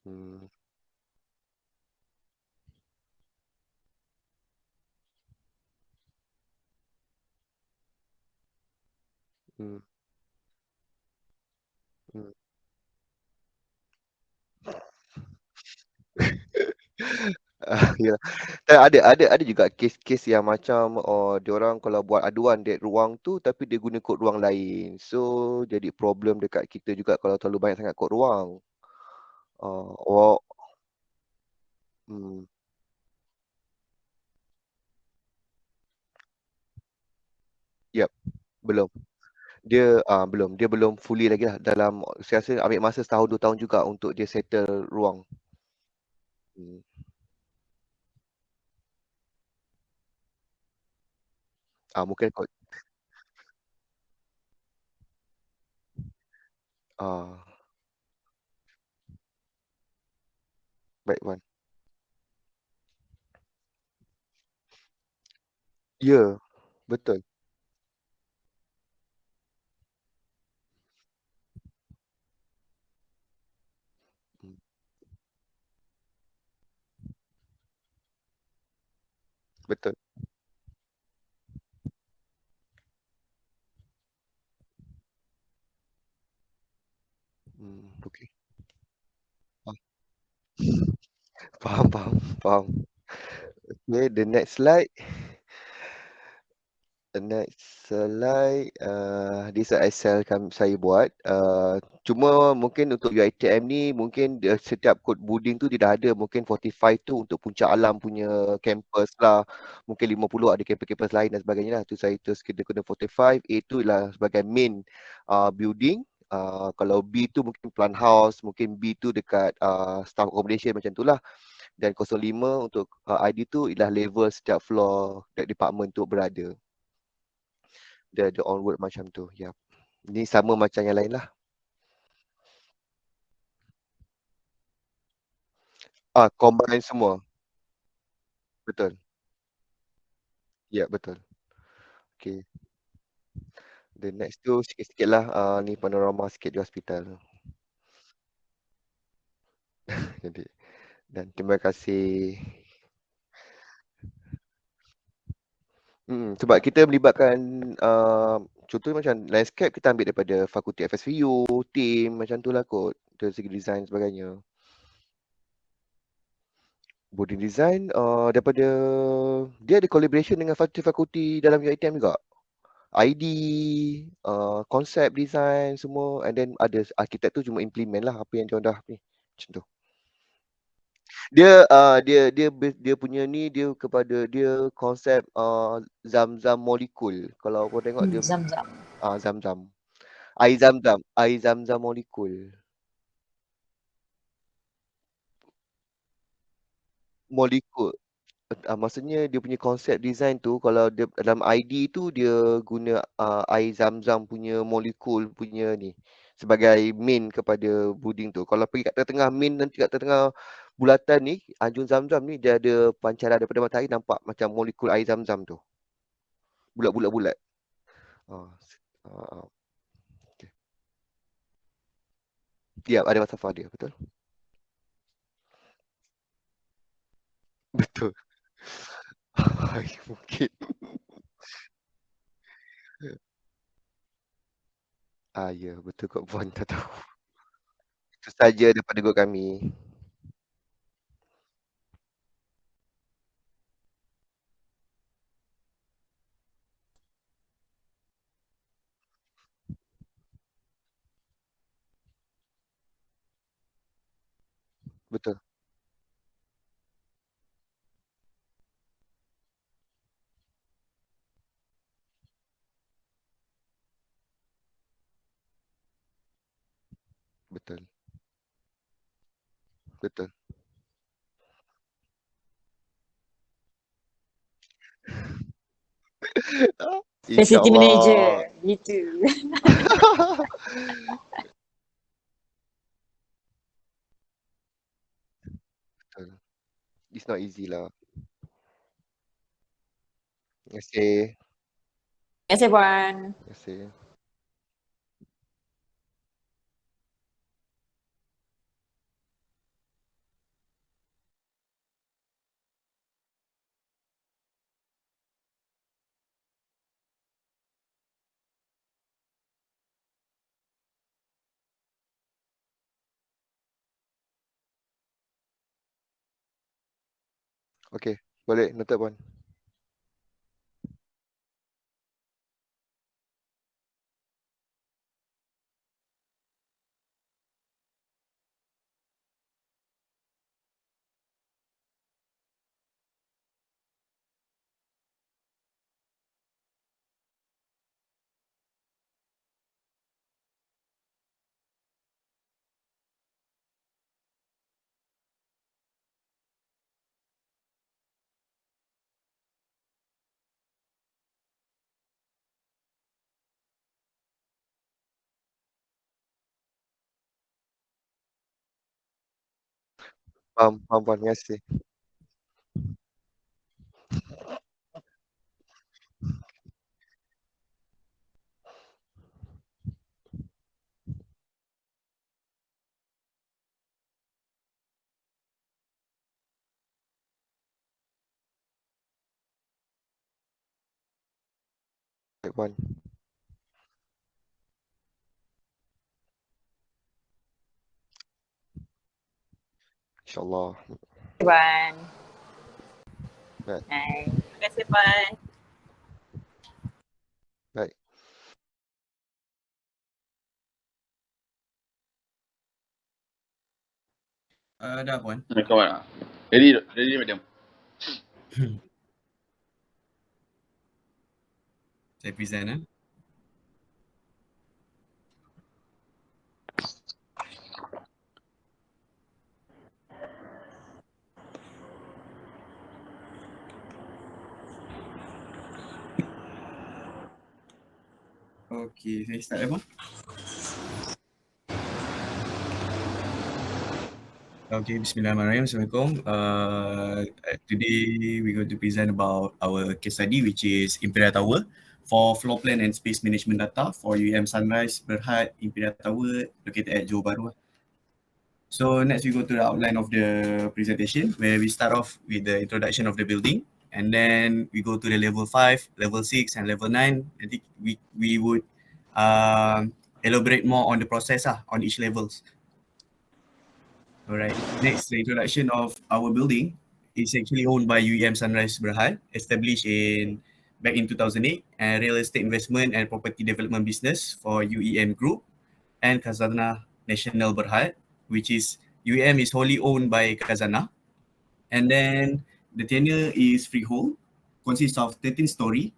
Hmm, hmm, hmm. Ya. Ada juga kes-kes yang macam diorang kalau buat aduan dek ruang tu tapi dia guna kod ruang lain. So jadi problem dekat kita juga kalau terlalu banyak sangat kod ruang. Oh, hmm, yep, belum. Dia belum fully lagi lah dalam saya rasa ambil masa setahun 2 tahun juga untuk dia settle ruang. Hmm. Mungkin kot ah baik Wan. Ya, betul. Hmm, betul. Okey. Ah, faham, faham, faham. Okay, the next slide. The next slide, this Excel saya buat. Cuma mungkin untuk UiTM ni mungkin dia setiap kod boarding tu dia dah ada mungkin 45 tu untuk Puncak Alam punya campus lah. Mungkin 50 ada kampus-kampus lain dan sebagainya lah. Tu saya terus kita guna 45. A tu ialah sebagai main building. Kalau B tu mungkin plant house, mungkin B tu dekat staff accommodation macam tu lah. Dan 05 untuk ID tu ialah level setiap floor department tu berada. Dia onward macam tu. Ya. Ni sama macam yang lain lah. Combine semua. Betul. Ya, betul. Okay. The next tu sikit-sikit lah. Ni panorama sikit di hospital. Jadi, dan terima kasih. Sebab kita melibatkan contohnya macam landscape kita ambil daripada fakulti FSVU, team macam tu lah kot. Dari segi design sebagainya. Body design daripada dia ada collaboration dengan fakulti-fakulti dalam UiTM juga. ID, konsep design semua, and then ada arkitek tu cuma implement lah apa yang dia dah ni. Macam tu. Dia punya ni dia kepada dia konsep zam-zam molekul. Kalau kau tengok dia Zam-zam. zam-zam. Air zam-zam molekul. Molekul. Maksudnya dia punya konsep design tu kalau dia dalam ID tu dia guna air zam-zam punya molekul punya ni sebagai main kepada building tu. Kalau pergi kat tengah-tengah main nanti kat tengah bulatan ni, anjung zam-zam ni dia ada pancaran daripada matahari nampak macam molekul air zam-zam tu. Bulat-bulat bulat. Ah, ah, okay. Tiap ada falsafah dia, betul? Betul. Mungkin. Ya, betul kot Puan, tak tahu. Itu saja daripada group kami. Betul. Betul. Betul. Facility InsyaAllah. manager gitu. Betul. It's not easy lah. Terima kasih. Terima kasih Puan. Terima kasih. Okey, boleh noted Puan. Faham, faham Puan. Terima kasih. Baik Puan. InsyaAllah. Puan. Baik. Hai. Terima kasih Puan. Baik. Dah Puan. Kawan. Ready madam. Saya present Okey, saya start Puan. Okay, Bismillahirrahmanirrahim. Assalamualaikum. Today we're going to present about our case study, which is Imperial Tower for floor plan and space management data for UM Sunrise Berhad Imperial Tower located at Johor Bahru. So next we go to the outline of the presentation, where we start off with the introduction of the building, and then we go to the level 5, level 6, and level 9. I think we would elaborate more on the process on each levels. Alright, next, the introduction of our building is actually owned by UEM Sunrise Berhad, established back in 2008, and real estate investment and property development business for UEM Group and Khazanah Nasional Berhad, which is UEM is wholly owned by Khazanah. And then the tenure is freehold, consists of 13 story,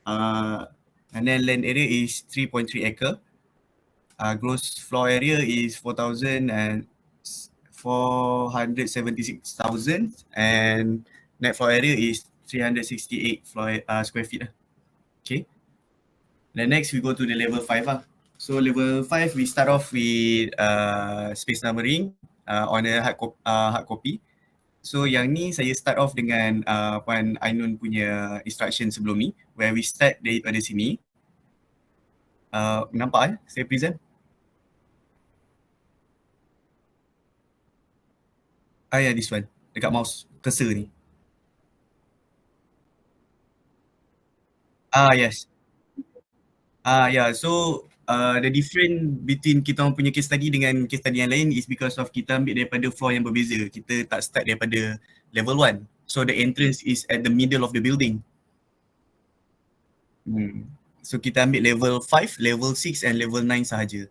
and then land area is 3.3 acre. Gross floor area is 476,000 and net floor area is 368 square feet. Okay. Then next we go to the level 5. So level 5 we start off with space numbering on a hard copy. So yang ni saya start off dengan Puan Ainun punya instruction sebelum ni, where we start daripada sini. Nampak saya present? Yeah, this one. Dekat mouse cursor ni. Yes. Yeah, so the difference between kita orang punya case study dengan case study yang lain is because of kita ambil daripada floor yang berbeza. Kita tak start daripada level 1. So the entrance is at the middle of the building. So kita ambil level 5, level 6 and level 9 sahaja.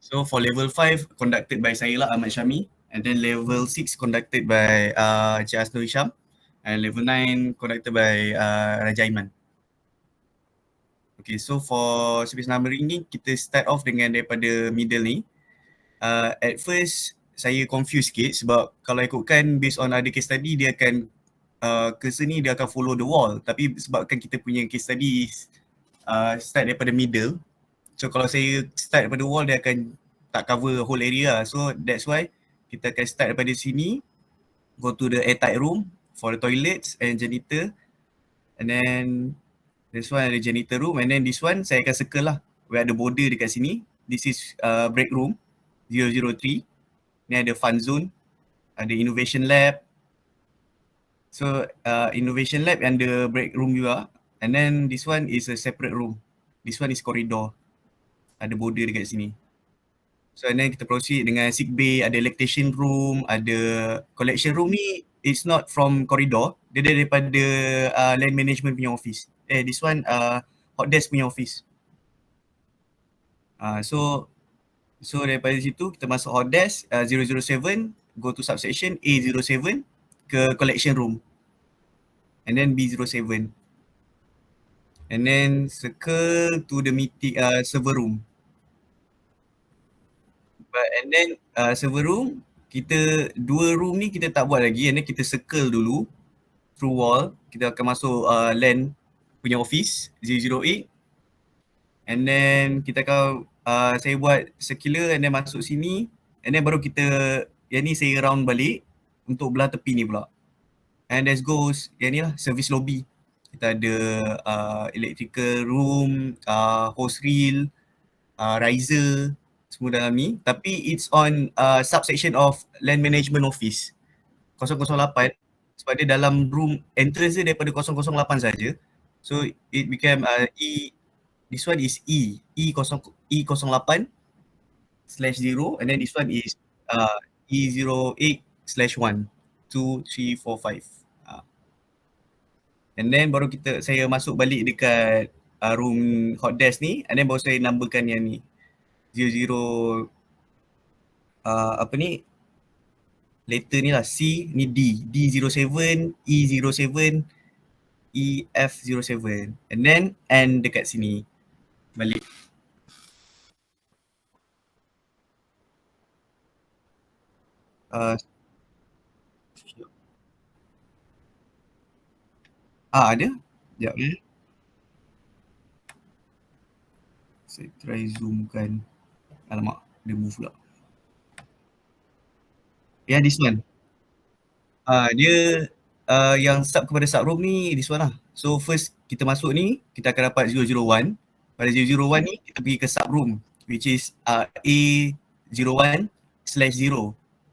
So for level 5 conducted by saya lah, Ahmad Syami, and then level 6 conducted by Cik Asnur Hisham, and level 9 conducted by Raja Aiman. Okay, so for space numbering ni kita start off dengan daripada middle ni. At first saya confused sikit sebab kalau ikutkan based on other case study dia akan cursor ni dia akan follow the wall, tapi sebabkan kita punya case study start daripada middle, so kalau saya start daripada wall dia akan tak cover whole area. So that's why kita akan start daripada sini, go to the airtight room for the toilets and janitor, and then this one ada janitor room, and then this one saya akan circle lah where ada border dekat sini. This is break room 003. Ni ada fun zone, ada innovation lab. So innovation lab and the break room juga. And then this one is a separate room. This one is corridor. Ada border dekat sini. So and then kita proceed dengan sick bay, ada lactation room, ada collection room ni it's not from corridor. Dia daripada land management punya office. This one hot desk punya office. So daripada situ kita masuk hot desk 007, go to subsection A07 ke collection room. And then B07. And then circle to the meeting server room. And then server room, kita dua room ni kita tak buat lagi, and then kita circle dulu through wall. Kita akan masuk LAN punya office 008, and then kita akan saya buat circular and then masuk sini, and then baru kita yang ni saya round balik untuk belah tepi ni pula. And let's go yang ni lah, service lobby. Kita ada electrical room, hose reel, riser, semua dalam ni, tapi it's on subsection of land management office 008, sebab dia dalam room entrance dia daripada 008 saja. So it became this one is E08/0, and then this one is E08/1, 2, 3, 4, 5. And then baru saya masuk balik dekat room hot desk ni, and then baru saya numberkan yang ni 00 letter ni lah, C ni D, D07, E07, EF07, and then N dekat sini balik. Ada? Sekejap saya try zoomkan. Alamak, dia move pula. Yeah, this one. Dia yang sub kepada subroom ni, this one lah. So first kita masuk ni, kita akan dapat 001. Pada 001 ni, kita pergi ke subroom, which is A01/0.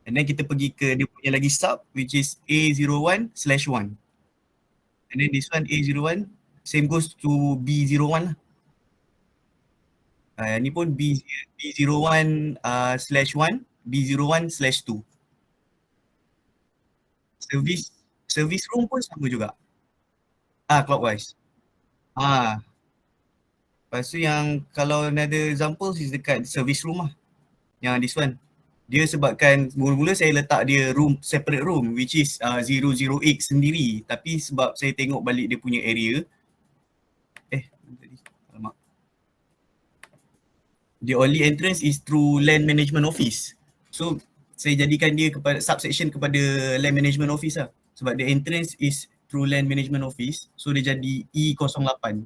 And then kita pergi ke dia punya lagi sub, which is A01/1. And then this one A01, same goes to B01 lah. Ni pun B01/1, B01/2. Service room pun sama juga. Clockwise. Lepas tu yang kalau another example is dekat service room lah. Yang this one. Dia sebabkan mula-mula saya letak dia room, separate room, which is 008 sendiri. Tapi sebab saya tengok balik dia punya area, alamak. The only entrance is through land management office. So saya jadikan dia kepada subsection kepada land management office lah. Sebab the entrance is through land management office. So dia jadi E08.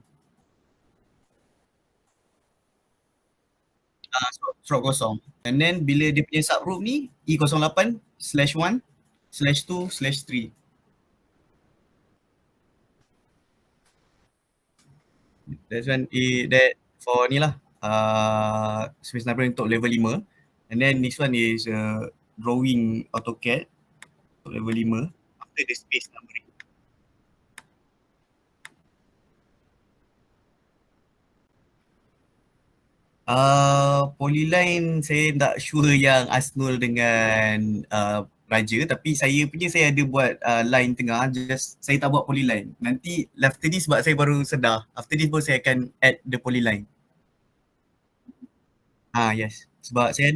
Stroke kosong. And then bila dia punya subroom ni E08/1/2/3. That's one that for ni lah. Space numbering untuk level 5, and then this one is drawing AutoCAD untuk level 5 after the space numbering. Polyline saya tak sure yang Asnul dengan Raja, tapi saya ada buat line tengah, just saya tak buat polyline. Nanti after this sebab saya baru sedar, after this baru saya akan add the polyline. Yes. Sebab saya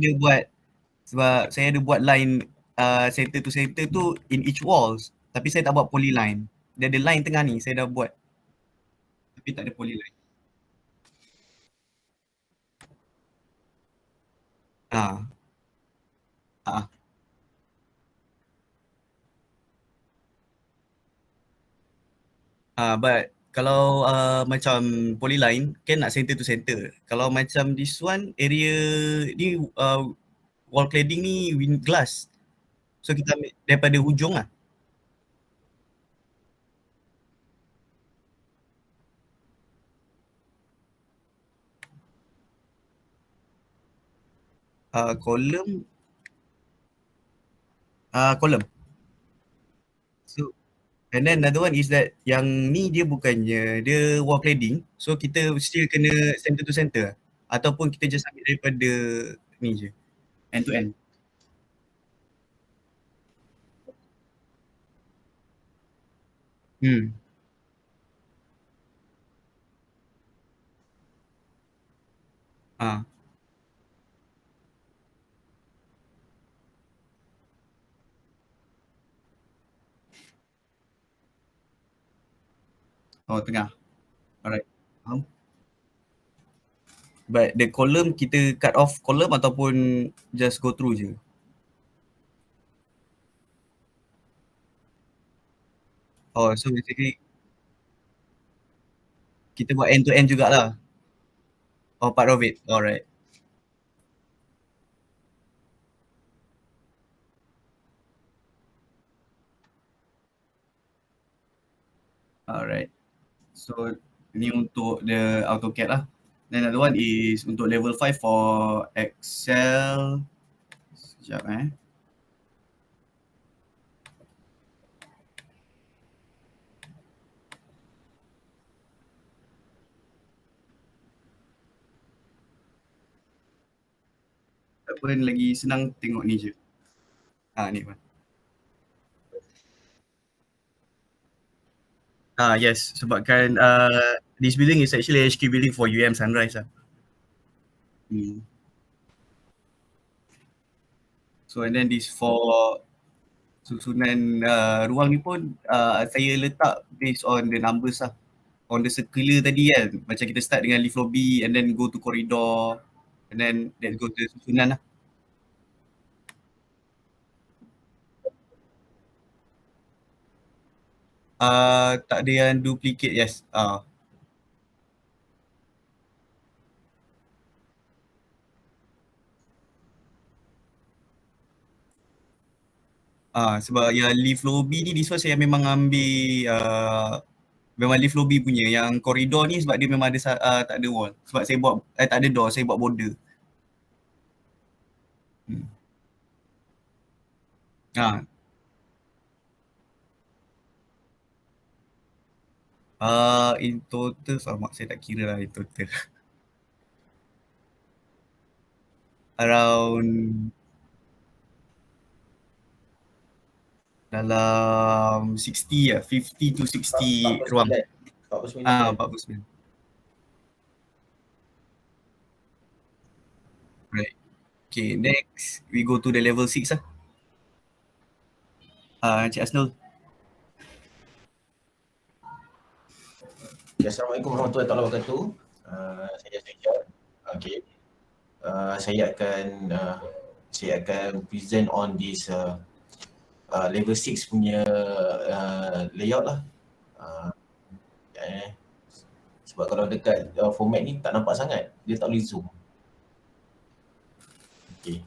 ada buat line center to center tu in each walls, tapi saya tak buat polyline. Dia ada line tengah ni saya dah buat, tapi tak ada polyline. But kalau macam polyline kan nak center to center. Kalau macam this one area ni wall cladding ni wind glass. So kita ambil daripada hujung lah. Column. So and then another one is that yang ni dia bukannya dia wall cladding. So kita still kena center to center ataupun kita just ambil daripada ni je, end to end. Oh, tengah. Alright. Faham. But the column kita cut off column ataupun just go through je? Oh, so basically kita buat end to end jugalah. Oh, part of it. Alright. Alright. So ni untuk the AutoCAD lah. Then another one is untuk level 5 for Excel. Sekejap Tak apa, lagi senang tengok ni je. Ni pun. Yes, sebabkan this building is actually HQ building for UM Sunrise lah. So and then this for susunan ruang ni pun saya letak based on the numbers lah. On the circular tadi kan, macam kita start dengan lift lobby and then go to corridor and then let's go to susunan lah. Tak ada yang duplicate, yes. Sebab yang lift lobby ni, this one saya memang ambil memang lift lobby punya. Yang koridor ni sebab dia memang ada tak ada wall. Sebab saya buat tak ada door, saya buat border. In total, saya tak kira lah in total. Around dalam 60 lah, 50 to 60 ruang. 49. Right. Okay, next we go to the level 6 lah. Encik Asnul. Assalamualaikum warahmatullahi wabarakatuh. Saya Syed. Okay. Saya akan present on this level 6 punya layout lah. Sebab kalau dekat format ni tak nampak sangat, dia tak boleh zoom. Okay.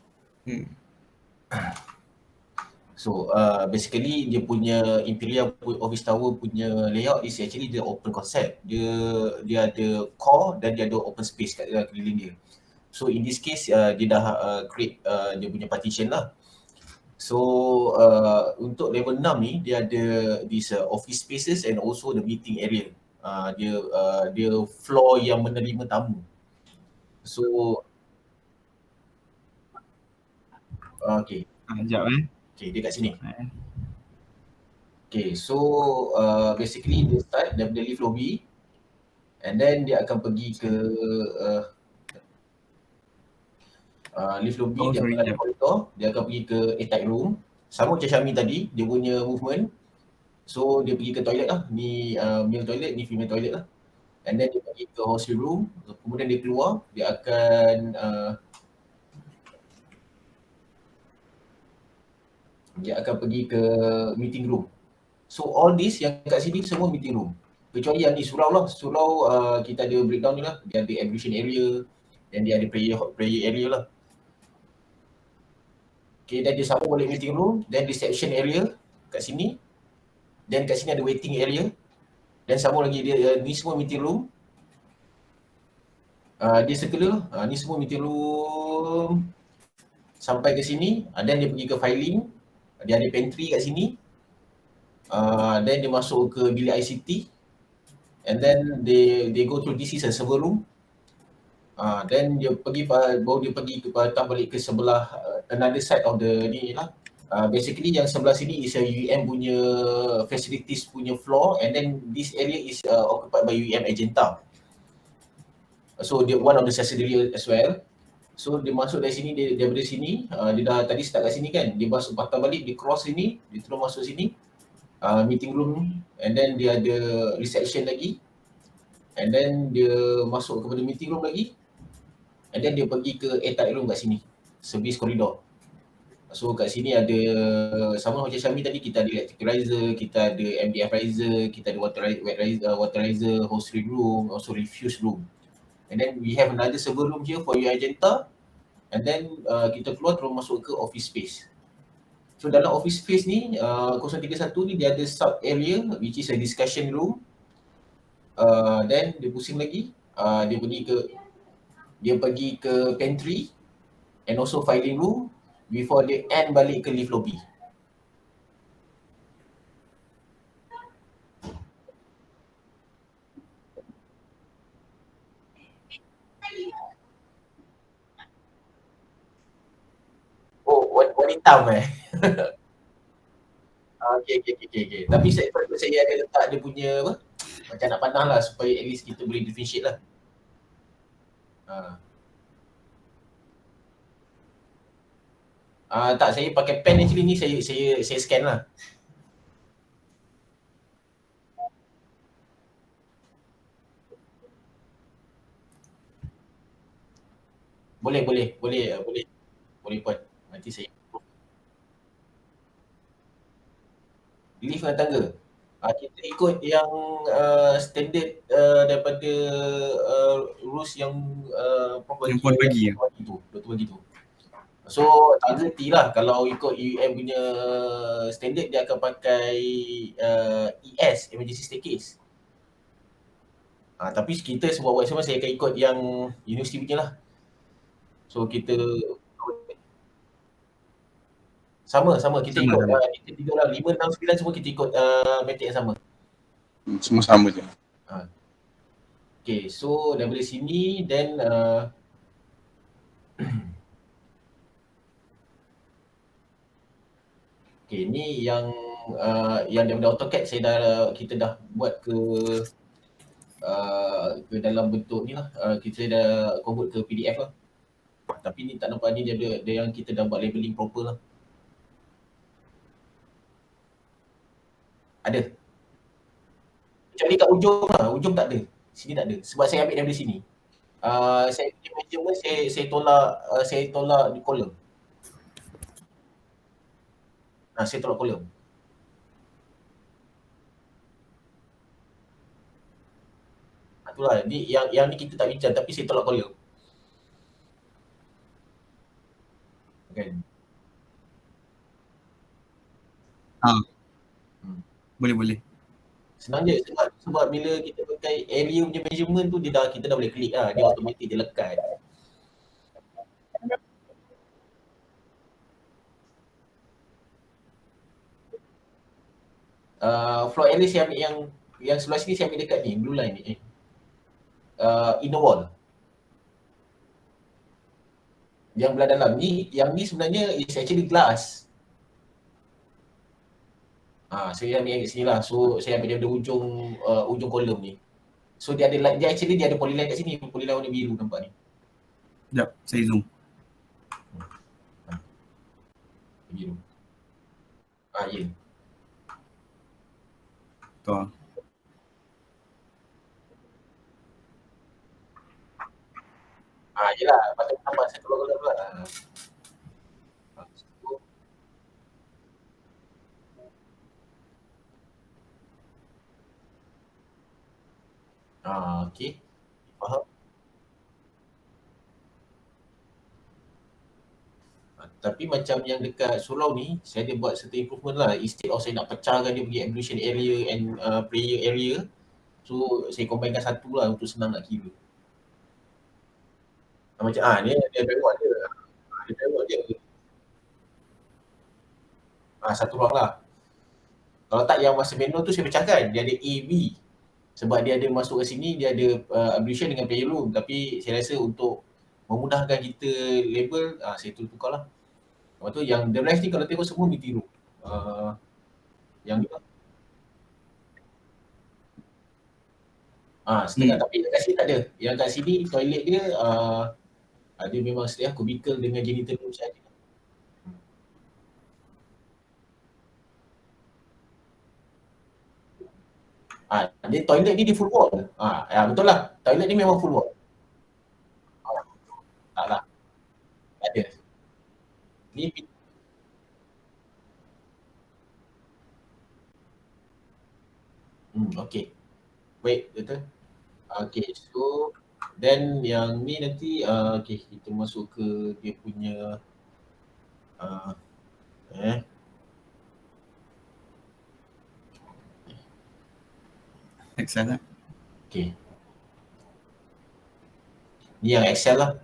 So basically dia punya Imperial Office Tower punya layout is actually dia open concept. Dia ada core dan dia ada open space kat keliling dia. So in this case dia dah create dia punya partition lah. So untuk level 6 ni dia ada this office spaces and also the meeting area. Dia floor yang menerima tamu. So okay. Sekejap Okay, dia kat sini. eh. Okay, so basically dia start daripada lift lobby and then dia akan pergi ke lift lobby, Oh, dia sorry, akan ada jap. koridor, dia akan pergi ke attack room. Sama macam Syami tadi, dia punya movement. So dia pergi ke toilet lah, ni male toilet, ni female toilet lah. And then dia pergi ke hostel room, kemudian dia keluar, dia akan pergi ke meeting room. So all this yang kat sini semua meeting room. Kecuali yang ni surau lah, surau kita ada breakdown ni lah, dia ada ablution area, dan dia ada prayer area lah. Okay, dan dia sambung balik meeting room, then reception area kat sini, then kat sini ada waiting area, dan sambung lagi dia ni semua meeting room. Dia circular lah, ni semua meeting room sampai ke sini, then dia pergi ke filing, dia ada pantry kat sini, then dia masuk ke bilik ICT, and then they go through, this is a server room. Then dia pergi, baru dia pergi ke patah balik ke sebelah another side of the ni lah. Basically yang sebelah sini is a UEM punya facilities punya floor, and then this area is occupied by UEM Agenta. So dia one of the accessory as well. So dia masuk dari sini, daripada sini, dia dah tadi start kat sini kan, dia masuk patah balik, dia cross sini, dia terus masuk sini, meeting room, and then dia ada reception lagi, and then dia masuk kepada meeting room lagi, and then dia pergi ke airtight room kat sini, service corridor. So kat sini ada sama macam Syami tadi, kita ada electric riser, kita ada MDF riser, kita ada water riser, hose room, also refuse room. And then we have another server room here for your agenda, and then kita keluar terus masuk ke office space. So dalam office space ni 031 ni dia ada sub area which is a discussion room. Then dia pusing lagi, dia pergi ke pantry and also filing room before dia end balik ke lift lobby. Oh, warna hitam Okay. Tapi saya ada letak dia punya apa, macam nak panah lah supaya at least kita boleh differentiate lah. Tak, saya pakai pen actually ni, saya scan lah. Boleh puan. Nanti saya lift dengan tangga. Kita ikut yang standard daripada rules yang Yang puan bagi Doktor bagi tu. So tangga T lah, kalau ikut UEM punya standard dia akan pakai ES, emergency staircase. Tapi kita sebab buat semua, saya akan ikut yang universiti punya lah. So kita sama kita ikut kita tiga orang, 5, 6, 9 semua kita ikut method yang sama. Semua sama je. Okay, so daripada sini then okay, ni yang daripada AutoCAD kita dah buat ke dalam bentuk ni lah, kita dah convert ke PDF lah. Tapi ni tak nampak, ni dia yang kita dah buat labeling proper lah. Ada. Kecuali kat ujung tak ada. Sini tak ada. Sebab saya ambil daripada sini. Saya punya measurement, saya tolak di kolom. Saya tolak kolom. Itulah, ni yang ni kita tak bincang, tapi saya tolak kolom. Kan? Boleh. Senang je, sebab bila kita pakai area punya measurement tu, kita dah boleh klik lah, dia automatik dia lekat. Floor area saya ambil yang sebelah sini, saya ambil dekat ni, blue line ni. Inner wall. Yang belah dalam ni, yang ni sebenarnya is actually glass. Saya ambil kat sini lah. So saya ambil daripada ujung kolom ni. So dia ada polyline kat sini, polyline warna biru nampak ni. Sekejap, saya zoom. Biru. Ya. Betul. Yelah, patut tambah satu logo pula. Okey. Faham? Tapi macam yang dekat surau ni, saya ada buat certain improvement lah. Instead of saya nak pecahkan dia pergi ablution area and prayer area, so saya combinekan satu lah untuk senang nak kira. Macam dia tengok dia. Dia tengok dia. Satu ruang lah. Kalau tak yang masa manual tu saya pecahkan. Dia ada A, B. Sebab dia ada masuk ke sini, dia ada ablution dengan prayer room. Tapi saya rasa untuk memudahkan kita label, saya tukar lah. Lepas tu yang the rest ni kalau tengok semua meeting room. Yang ni lah. Setengah tapi yang kat sini tak ada. Yang kat sini toilet dia dia memang sedia cubicle dengan genital room saja. Dia toilet ni full wall. Betul lah. Toilet ni memang full wall. Tak lah. Tak ada. Ni okey. Baik, betul. Okey, so then yang ni nanti okey, kita masuk ke dia punya Excel lah. Okey. Ni yang Excel lah.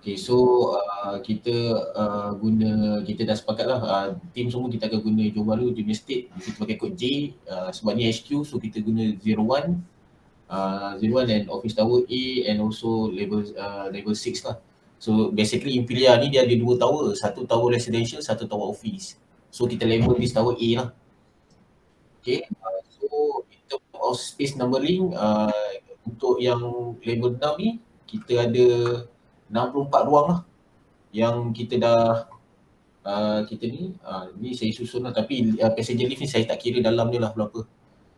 Okay, so kita dah sepakat lah team semua kita akan guna Johor Bahru Junior State, kita pakai kod J sebab ni HQ, so kita guna 01 and Office Tower A and also level 6 lah. So basically Imperia ni dia ada 2 tower, satu tower residential, satu tower office. So kita label this tower A lah. Okay, so in terms of space numbering, untuk yang label 6 ni kita ada 64 ruang lah yang kita dah ni saya susun lah, tapi passenger lift ni saya tak kira dalam dia lah berapa,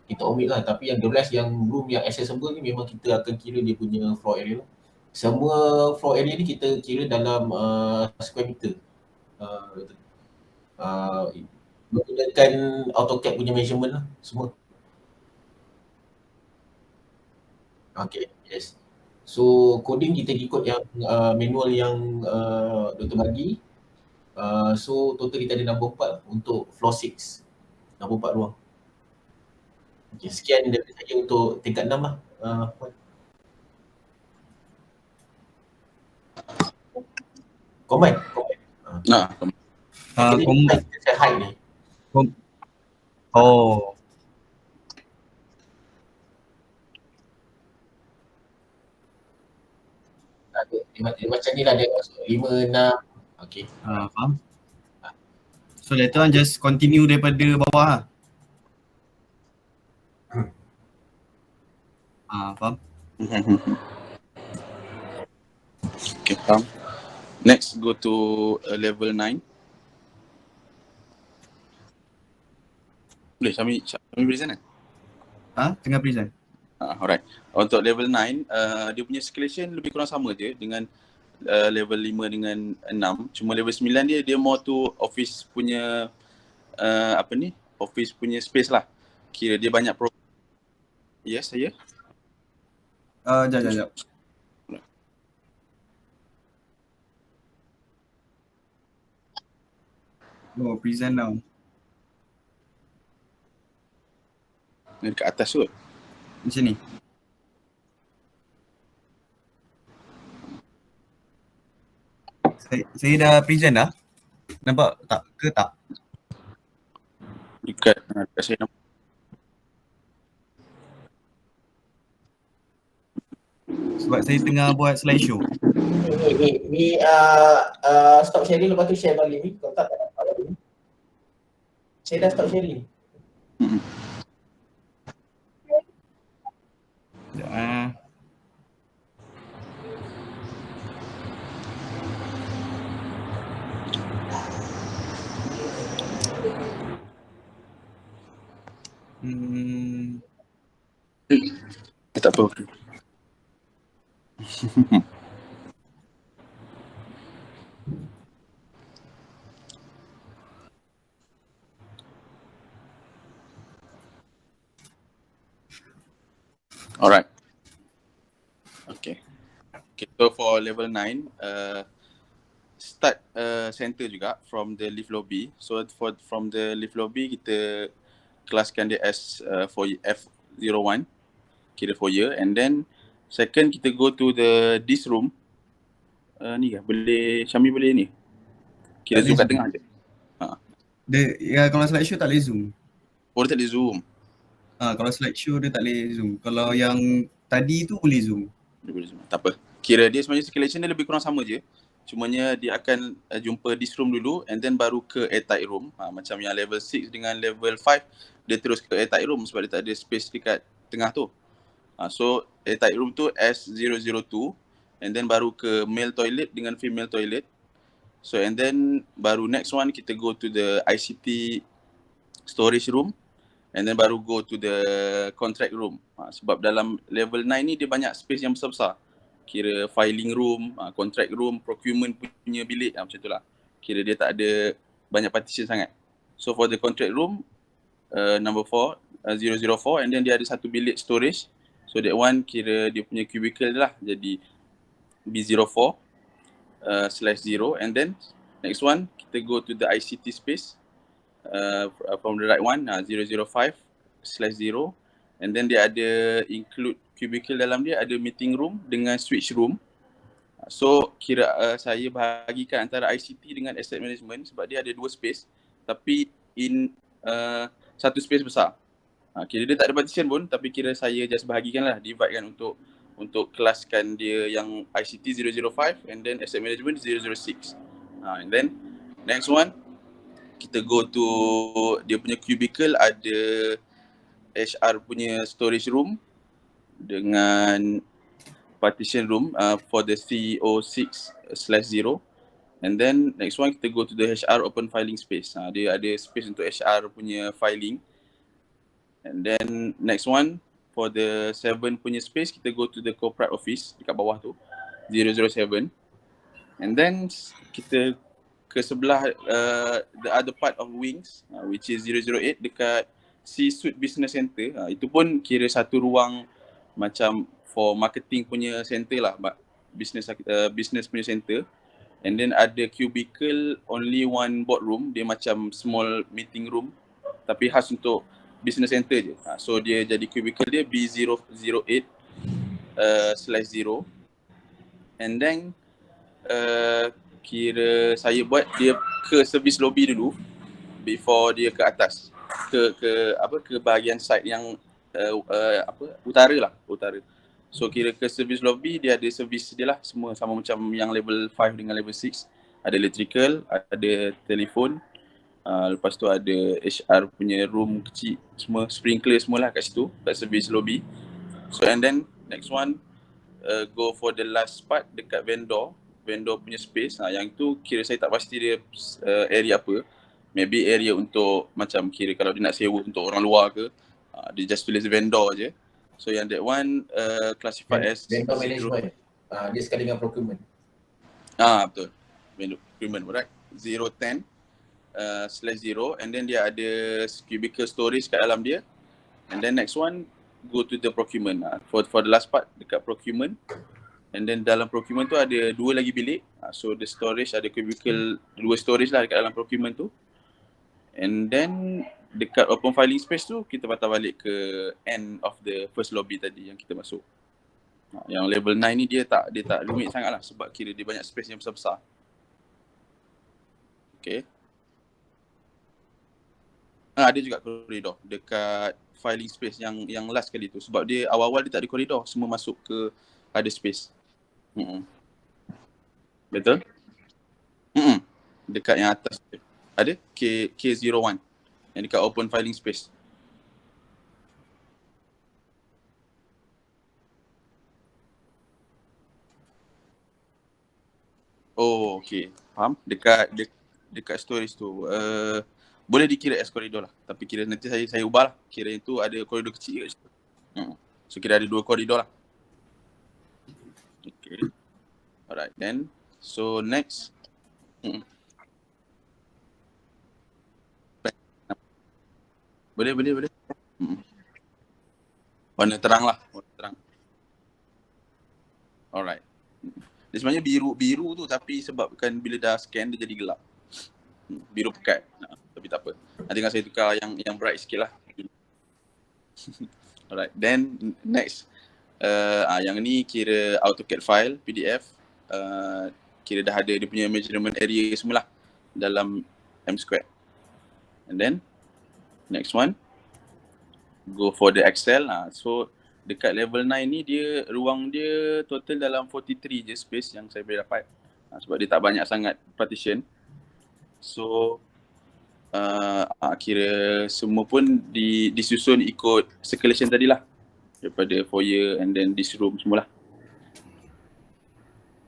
kita omit lah. Tapi yang the rest yang room yang accessible ni memang kita akan kira dia punya floor area lah. Semua floor area ni kita kira dalam square meter, menggunakan AutoCAD punya measurement lah semua. Okay, yes. So coding kita ikut yang manual yang Dr. bagi. So total kita ada 64 untuk floor 6. 64 ruang. Okay, sekian dari saya untuk tingkat 6 lah. Comment. Comment. Height ni. Macam ni lah dia masuk 5, 6. Okay. Faham. So later on just continue daripada bawah lah. Faham. Okay, faham. Next go to level 9. Boleh Syami present kan? Tengah present. Alright. Untuk level 9, dia punya escalation lebih kurang sama je dengan level 5 dengan 6. Cuma level 9 dia more to office punya office punya space lah. Kira dia banyak Yes, saya? Jap. Oh, present now. Dekat atas tu. Macam ni. Saya dah present dah. Nampak tak? Ke tak? Dekat saya nampak. Sebab saya tengah buat slideshow. Ni stop sharing lepas tu share balik ni. Kalau tak dapat balik ni. Saya dah stop sharing. Sekejap Tak apa. Alright. Okay. Okay, so for level 9, start center juga from the lift lobby. So from the lift lobby kita kelaskan dia as F01, kira foyer, and then second kita go to this room. Ni boleh Syami boleh ni. Kira Tak zoom kat boleh tengah je. Kalau slideshow tak boleh zoom. Oh, dia tak boleh zoom. Kalau slideshow dia tak boleh zoom. Kalau yang tadi tu boleh zoom. Dia boleh zoom. Tak apa. Kira dia sebenarnya circulation dia lebih kurang sama je. Cumanya dia akan jumpa this room dulu and then baru ke airtight room. Macam yang level 6 dengan level 5 dia terus ke airtight room sebab dia tak ada space dekat tengah tu. So airtight room tu S002 and then baru ke male toilet dengan female toilet. So and then baru next one kita go to the ICT storage room and then baru go to the contract room. Sebab dalam level 9 ni dia banyak space yang besar-besar. Kira filing room, contract room, procurement punya bilik, macam tu lah. Kira dia tak ada banyak partition sangat. So for the contract room, number 4, 004 and then dia ada satu bilik storage. So that one kira dia punya cubicle lah, jadi B04 /0 and then next one kita go to the ICT space from the right one, 005 /0 and then dia ada include cubicle dalam dia, ada meeting room dengan switch room. So kira saya bahagikan antara ICT dengan asset management sebab dia ada dua space tapi in satu space besar. Kira dia tak ada partition pun tapi kira saya just bahagikan lah, divide kan untuk kelaskan dia yang ICT 005 and then asset management 006. And then next one kita go to dia punya cubicle, ada HR punya storage room dengan partition room for the CO6/0 and then next one kita go to the HR open filing space. Dia ada space untuk HR punya filing and then next one for the 7 punya space kita go to the corporate office dekat bawah tu 007 and then kita ke sebelah the other part of wings which is 008 dekat C-Suite Business Center. Itu pun kira satu ruang macam for marketing punya center lah, business punya center. And then ada cubicle, only one boardroom, dia macam small meeting room tapi khas untuk business center je. So dia jadi cubicle dia B008 /0 and then kira saya buat dia ke service lobby dulu before dia ke atas ke bahagian side yang utara. So kira ke service lobby dia ada service dia lah, semua sama macam yang level 5 dengan level 6. Ada electrical, ada telefon, lepas tu ada HR punya room kecil, semua sprinkler semualah kat situ, kat service lobby. So and then next one go for the last part dekat vendor punya space. Yang tu kira saya tak pasti dia area apa. Maybe area untuk macam kira kalau dia nak sewa untuk orang luar ke, dia just tulis vendor je. So yang that one classified as vendor management. Dia sekali dengan procurement. Betul. Vendor procurement, right? 010 /0 and then dia ada cubicle storage kat dalam dia. And then next one go to the procurement. For the last part dekat procurement. And then dalam procurement tu ada dua lagi bilik. So the storage ada cubicle, dua storage lah dekat dalam procurement tu. And then dekat open filing space tu kita patah balik ke end of the first lobby tadi yang kita masuk. Yang level 9 ni dia tak rumit sangat lah sebab kira dia banyak space yang besar-besar. Okay. Ada juga koridor dekat filing space yang last kali tu sebab dia awal-awal dia tak ada koridor, semua masuk ke ada space. Betul? Dekat yang atas tu. Ada K01 yang dekat open filing space. Oh, okay. Faham? Dekat storage tu. Boleh dikira as koridor lah. Tapi kira nanti saya ubah lah. Kira itu ada koridor kecil kat situ. So kira ada 2 koridor lah. Okay. Alright then. So next. Boleh. Warna terang lah. Warna terang. Alright. Dia sebenarnya biru tu tapi sebabkan bila dah scan dia jadi gelap. Biru pekat. Tapi tak apa. Nanti kan saya tukar yang bright sikit lah. Alright. Then next. Yang ni kira AutoCAD file, PDF. Kira dah ada dia punya measurement area semua lah dalam M2. And then next one. Go for the Excel. So dekat level 9 ni ruang dia total dalam 43 je space yang saya boleh dapat. Sebab dia tak banyak sangat partition. So kira semua pun disusun ikut circulation tadilah. Daripada foyer and then this room semualah.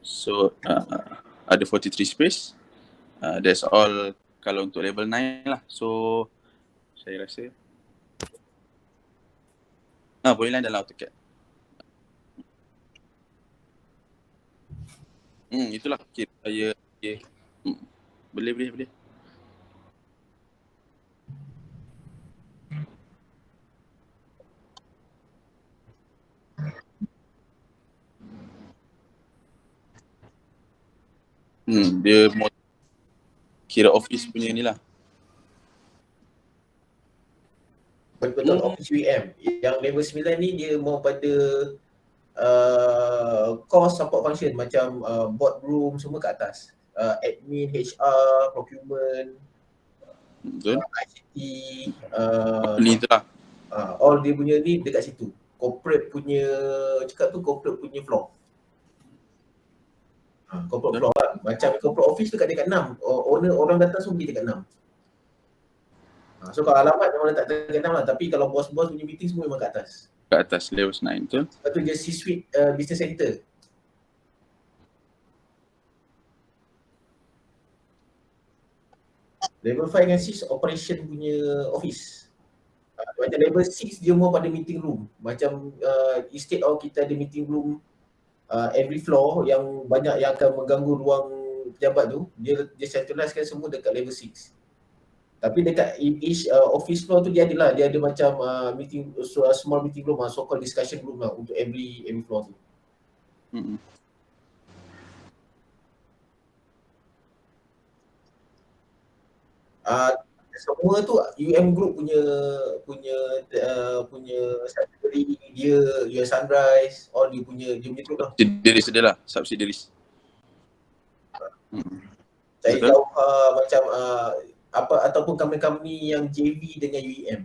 So ada 43 space. That's all kalau untuk level 9 lah. So saya rasa boleh lain dalam AutoCAD. Itulah kira saya boleh. Dia kira office punya ni lah. Betul, Office UEM. Yang level 9 ni dia mau pada core support function macam boardroom semua kat atas. Admin, HR, procurement, ICT, ni tu lah. all dia punya ni dekat situ. Corporate punya, corporate punya floor. Corporate floor lah. Macam corporate office tu kat dekat 6. Owner orang datang semua pergi dekat 6. So kalau alamat memang letak dekat 6 lah. Tapi kalau bos-bos punya meeting semua memang kat atas. Kat atas level 9 tu. Lepas tu dia C-suite business center. Level 5 dengan 6 operation punya office. Macam level 6 dia more pada meeting room. Macam instead of kita ada meeting room every floor yang banyak yang akan mengganggu ruang pejabat tu, dia centralizekan semua dekat level 6. Tapi dekat each office floor tu dia ada macam meeting small meeting room, so called discussion room lah untuk every floor tu. Semua tu UM Group punya subsidiary dia, UM Sunrise, all dia punya group lah. Subsidiaries dia lah, subsidiaries. Saya tahu macam apa ataupun company yang JV dengan UEM.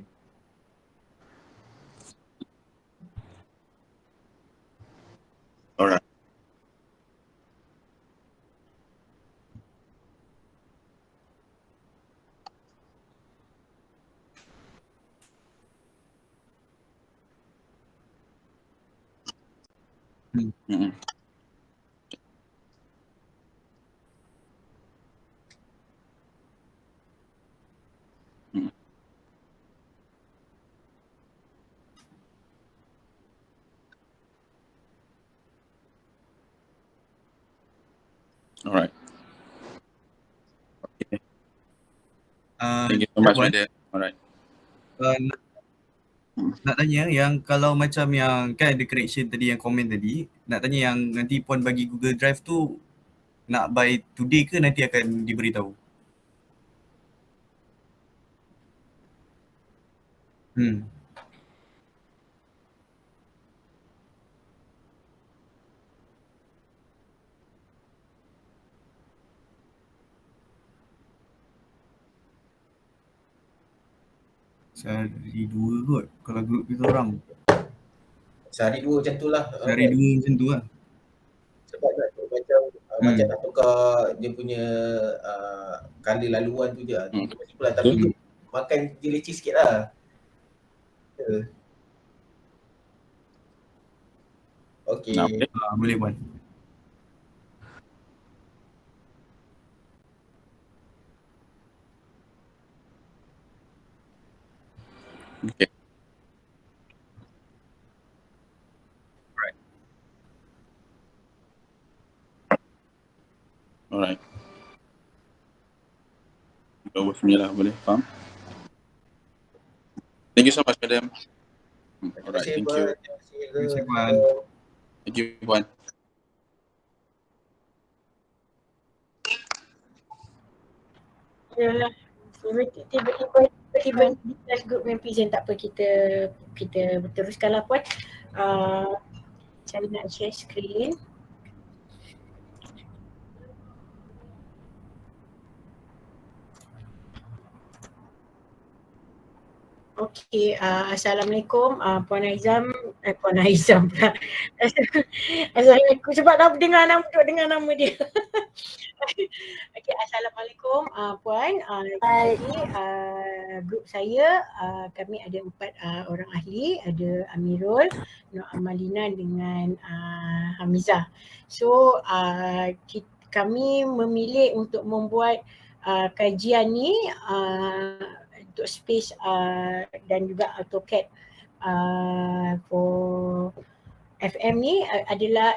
Alright. Alright. Okay. Thank you so much, Madam. Alright. Nak tanya yang kalau macam yang kan ada correction tadi yang komen tadi, nak tanya yang nanti Puan bagi Google Drive tu nak by today ke nanti akan diberitahu? Sehari 2 kot kalau grup kita orang. Sehari 2 macam tu lah. Sehari 2 macam tu lah. macam nak tukar dia punya colour laluan tu je. Simple lah, tapi tu makan dia leceh sikit lah. Okay. Boleh Puan. Okay. Alright. Bagus punya lah, boleh faham. Thank you so much, Madam. Alright, thank you. Terima kasih Puan. Thank you, Puan. Yalah. Tiba-tiba di group main present, tak apa, kita teruskan lah Puan. Saya nak share screen. Okey, Assalamualaikum Puan Aizam, Puan Aizam pula. Assalamualaikum, sebab dah dengar nama dia. Okey, Assalamualaikum Puan. Jadi grup saya kami ada 4 orang ahli, ada Amirul, Nur Amalina dengan Hamizah. So kami memilih untuk membuat kajian ni untuk space dan juga AutoCAD for FM ni adalah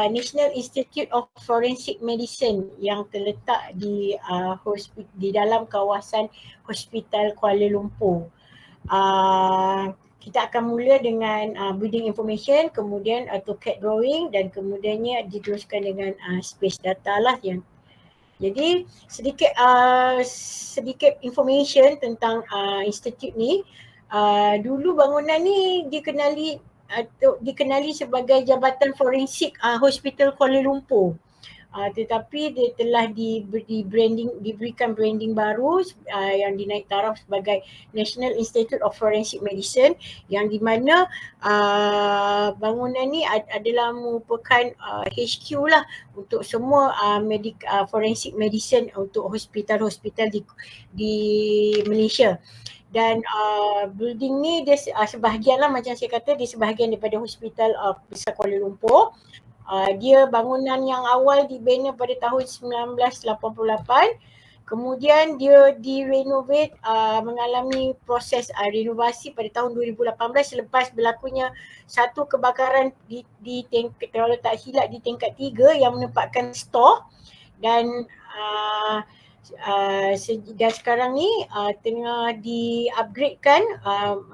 National Institute of Forensic Medicine yang terletak di dalam kawasan Hospital Kuala Lumpur. Kita akan mula dengan building information, kemudian AutoCAD drawing dan kemudiannya diteruskan dengan space data lah yang. Jadi sedikit information tentang institut ni. Dulu bangunan ni dikenali sebagai Jabatan Forensik Hospital Kuala Lumpur. Tetapi dia telah diberikan branding baru yang dinaik taraf sebagai National Institute of Forensic Medicine, yang di mana bangunan ni adalah merupakan HQ lah untuk semua forensic medicine untuk hospital-hospital di Malaysia. Dan building ni dia sebahagian lah, macam saya kata, dia sebahagian daripada Hospital Besar Kuala Lumpur. Dia bangunan yang awal dibina pada tahun 1988. Kemudian dia direnovate, mengalami proses renovasi pada tahun 2018 selepas berlakunya satu kebakaran di tingkat, kalau tak silap di tingkat 3 yang menempatkan store. Dan sekarang ni tengah di-upgradekan,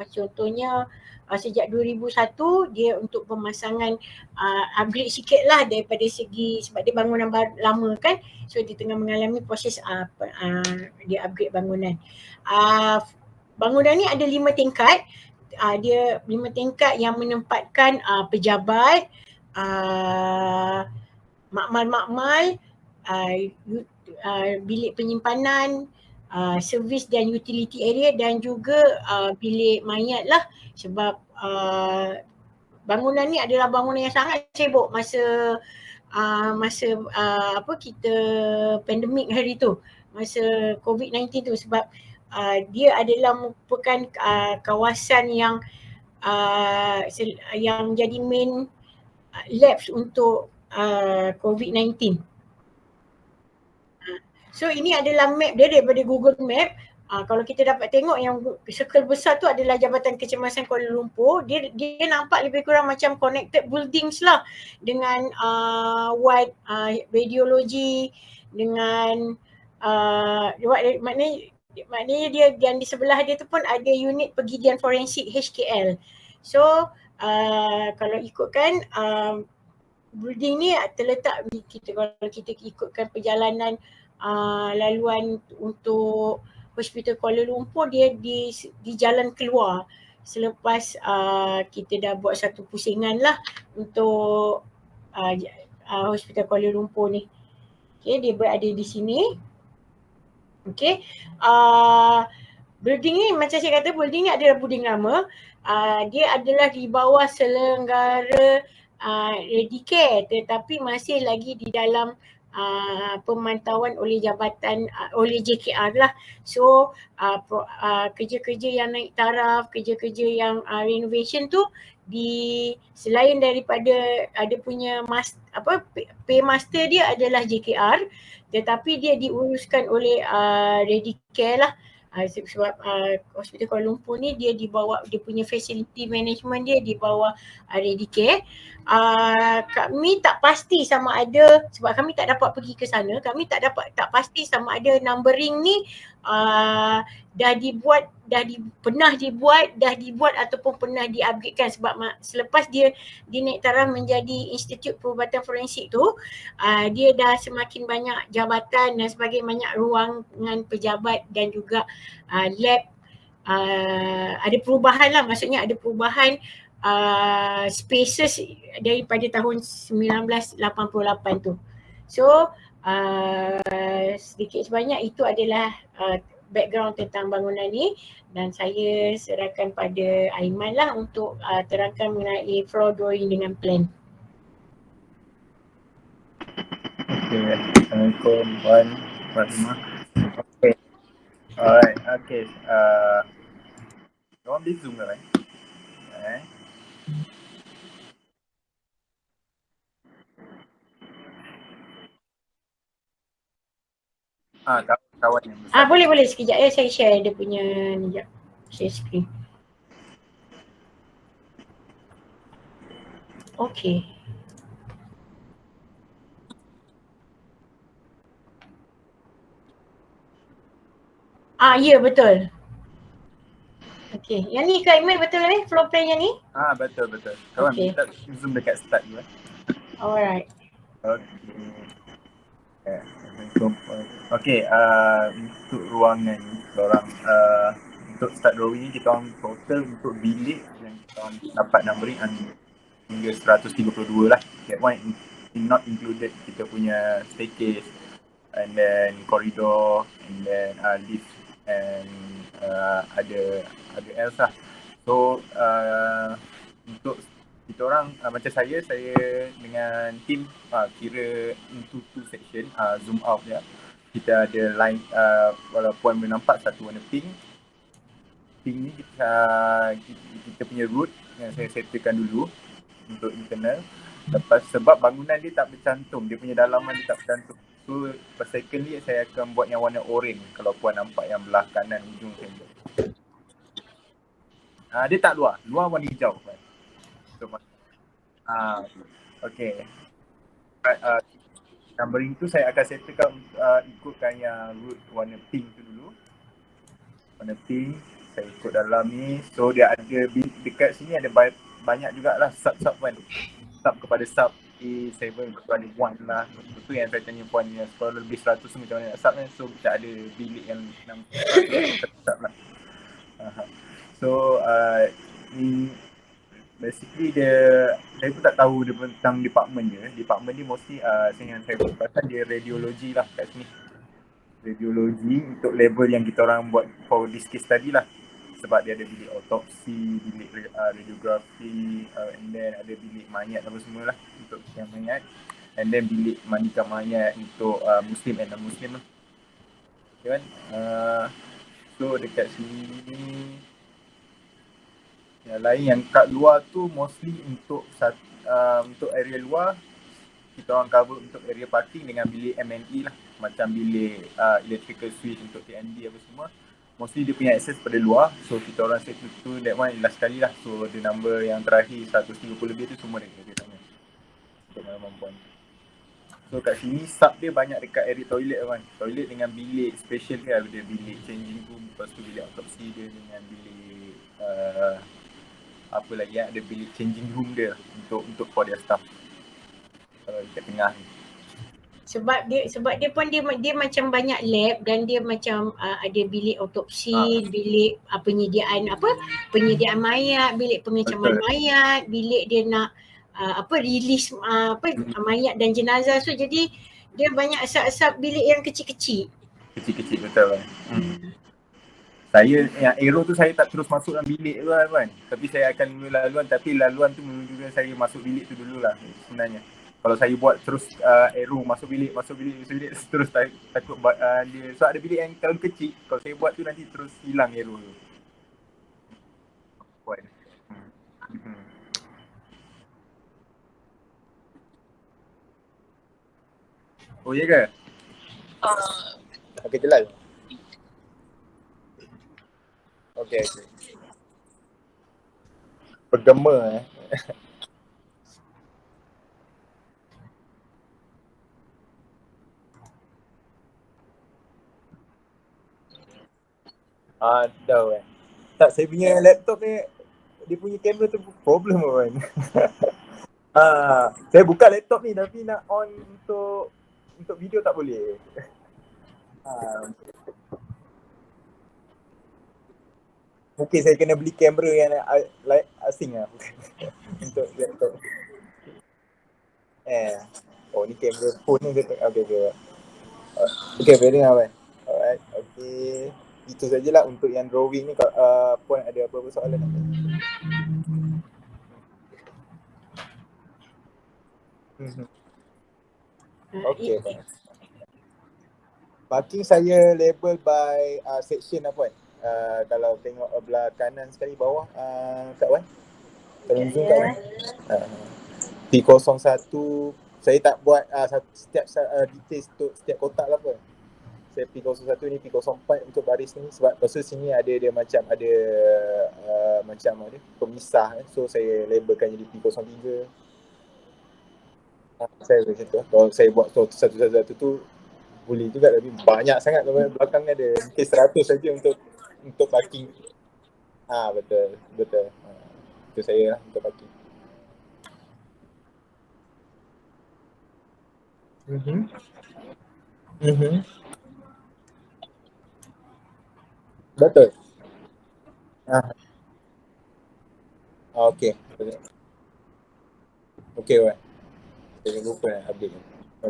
contohnya sejak 2001 dia untuk pemasangan upgrade sikit lah daripada segi, sebab dia bangunan lama kan, so dia tengah mengalami proses dia upgrade bangunan. Bangunan ni ada 5 tingkat, dia 5 tingkat yang menempatkan pejabat, makmal-makmal, bilik penyimpanan, servis dan utility area, dan juga bilik mayat lah, sebab bangunan ni adalah bangunan yang sangat sibuk masa kita pandemik hari tu, masa COVID-19 tu, sebab dia adalah merupakan kawasan yang jadi main labs untuk COVID-19. So ini adalah map dia daripada Google Map. Kalau kita dapat tengok yang circle besar tu adalah Jabatan Kecemasan Kuala Lumpur. Dia nampak lebih kurang macam connected buildings lah, dengan ward radiologi, dengan maknanya dia, dan di sebelah dia tu pun ada unit pergigian forensik HKL. So kalau ikutkan building ni terletak kalau kita ikutkan perjalanan laluan untuk Hospital Kuala Lumpur, dia di jalan keluar selepas kita dah buat satu pusingan lah untuk Hospital Kuala Lumpur ni. Okay, dia berada di sini. Okay, building ni macam saya kata, building ni adalah building lama. Dia adalah di bawah selenggara Redicare, tetapi masih lagi di dalam pemantauan oleh jabatan oleh JKR lah. So kerja-kerja yang naik taraf, kerja-kerja yang renovation tu selain daripada ada punya paymaster dia adalah JKR, tetapi dia diuruskan oleh Redicare lah. Sebab Hospital Kuala Lumpur ni dia punya facility management dia di bawah Redicare. Kami tak pasti sama ada, sebab kami tak dapat pergi ke sana, kami tak pasti sama ada numbering ni pernah dibuat ataupun pernah di-upgradekan, sebab selepas dia naik taraf menjadi Institut Perubatan Forensik tu, dia dah semakin banyak jabatan dan sebagainya, banyak ruangan pejabat dan juga lab, ada perubahan lah, maksudnya ada perubahan spaces daripada tahun 1988 tu. So sedikit sebanyak itu adalah background tentang bangunan ni, dan saya serahkan pada Aiman lah untuk terangkan mengenai floor drawing dengan plan. Okay, Assalamualaikum Puan Fatimah. Okay, alright, okay. Korang boleh zoom kan? Kawan yang besar. Boleh sekejap ya, saya share dia punya ni jap. Share screen. Okay. Ya betul. Okay, yang ni Kak Iman betul ni floor plan yang ni? Betul. Kawan kita zoom dekat start dulu. Alright. Okay. Assalamualaikum. Okay, untuk ruangan korang, untuk start drawing ni kita orang total untuk bilik yang kita orang dapat numbering hingga 132 lah. That one not included kita punya staircase and then corridor and then lift and ada else lah. So untuk kita orang macam saya dengan tim kira into two section, zoom out dia. Kita ada line, kalau puan boleh nampak satu warna pink ni kita punya root yang saya settlekan dulu untuk internal. Lepas sebab bangunan dia tak bercantum, dia punya dalaman dia tak bercantum, so secondly saya akan buat yang warna orange. Kalau puan nampak yang belah kanan ujung tembok, dia tak luar warna hijau kan. So, okay. Numbering tu saya akan settlekan ikutkan yang root warna pink tu dulu. Warna pink saya ikut dalam ni. So dia ada dekat sini ada banyak jugalah sub kan. Sub kepada sub A7 kepada 1 lah. Itu yang saya tanya puan yang kalau lebih 100 macam mana nak sub kan. So kita ada bilik yang 6 sub lah. So basically saya pun tak tahu dia tentang department dia. Department ni mostly yang saya pasal dia radiologi lah kat sini. Radiologi untuk level yang kita orang buat for this case tadi lah. Sebab dia ada bilik autopsi, bilik radiografi, and then ada bilik mayat apa semua lah untuk yang mayat. And then bilik mandikan mayat untuk Muslim and non-Muslim lah. Okay kan? So dekat sini yang lain yang kat luar tu mostly untuk area luar kita orang cover untuk area parking dengan bilik M&E lah, macam bilik electrical switch untuk TND apa semua. Mostly dia punya access pada luar, so kita orang set tu that one last sekali lah. So the number yang terakhir 130 lebih tu semua dekat sana untuk mampuan. So kat sini sub dia banyak dekat area toilet kan. Toilet dengan bilik special dia, ada bilik changing room, lepas tu bilik autopsi dia dengan bilik apa lagi ada bilik changing room dia untuk for their staff. Kalau dekat tengah ni. Sebab dia pun dia macam banyak lab dan dia macam ada bilik autopsi, bilik penyediaan mayat, bilik pengecaman mayat, bilik dia nak release mayat dan jenazah. So jadi dia banyak asap-asap bilik yang kecil-kecil. Kecil-kecil betul kan. Saya yang arrow tu saya tak terus masuk dalam bilik tu kan. Tapi saya akan melalui laluan, tapi laluan tu menunjukkan saya masuk bilik tu dululah sebenarnya. Kalau saya buat terus arrow masuk bilik terus takut dia, so ada bilik yang terlalu kecil, kalau saya buat tu nanti terus hilang arrow tu. Buat. Oh ya ke? Okey, jelas. Okey. Bergema tahu tak, saya punya laptop ni dia punya kamera tu problem kan. Saya buka laptop ni tapi nak on untuk video tak boleh. Mungkin saya kena beli kamera yang asing lah untuk laptop. Oh ni kamera phone ni okay. Okay, very nice. Alright, okay. Itu sajalah untuk yang drawing ni. Puan ada apa-apa soalan tak? Okay. Parking saya label by section lah Puan. Kalau tengok belah kanan sekali bawah Kak Wan. Tolong zoom Kak Wan. P01 saya tak buat setiap detail untuk setiap kotak lah Puan. Saya P01 ni, P04 untuk baris ni sebab pasal sini ada dia macam ada macam ada pemisah so saya labelkan jadi P03. Saya macam tu. Kalau saya buat satu-satu tu boleh juga tapi banyak sangat belakang ada mungkin 100 saja untuk parking. Betul. Itu saya lah untuk parking. Betul. Okey. Okey Wan. Saya lupa update ni.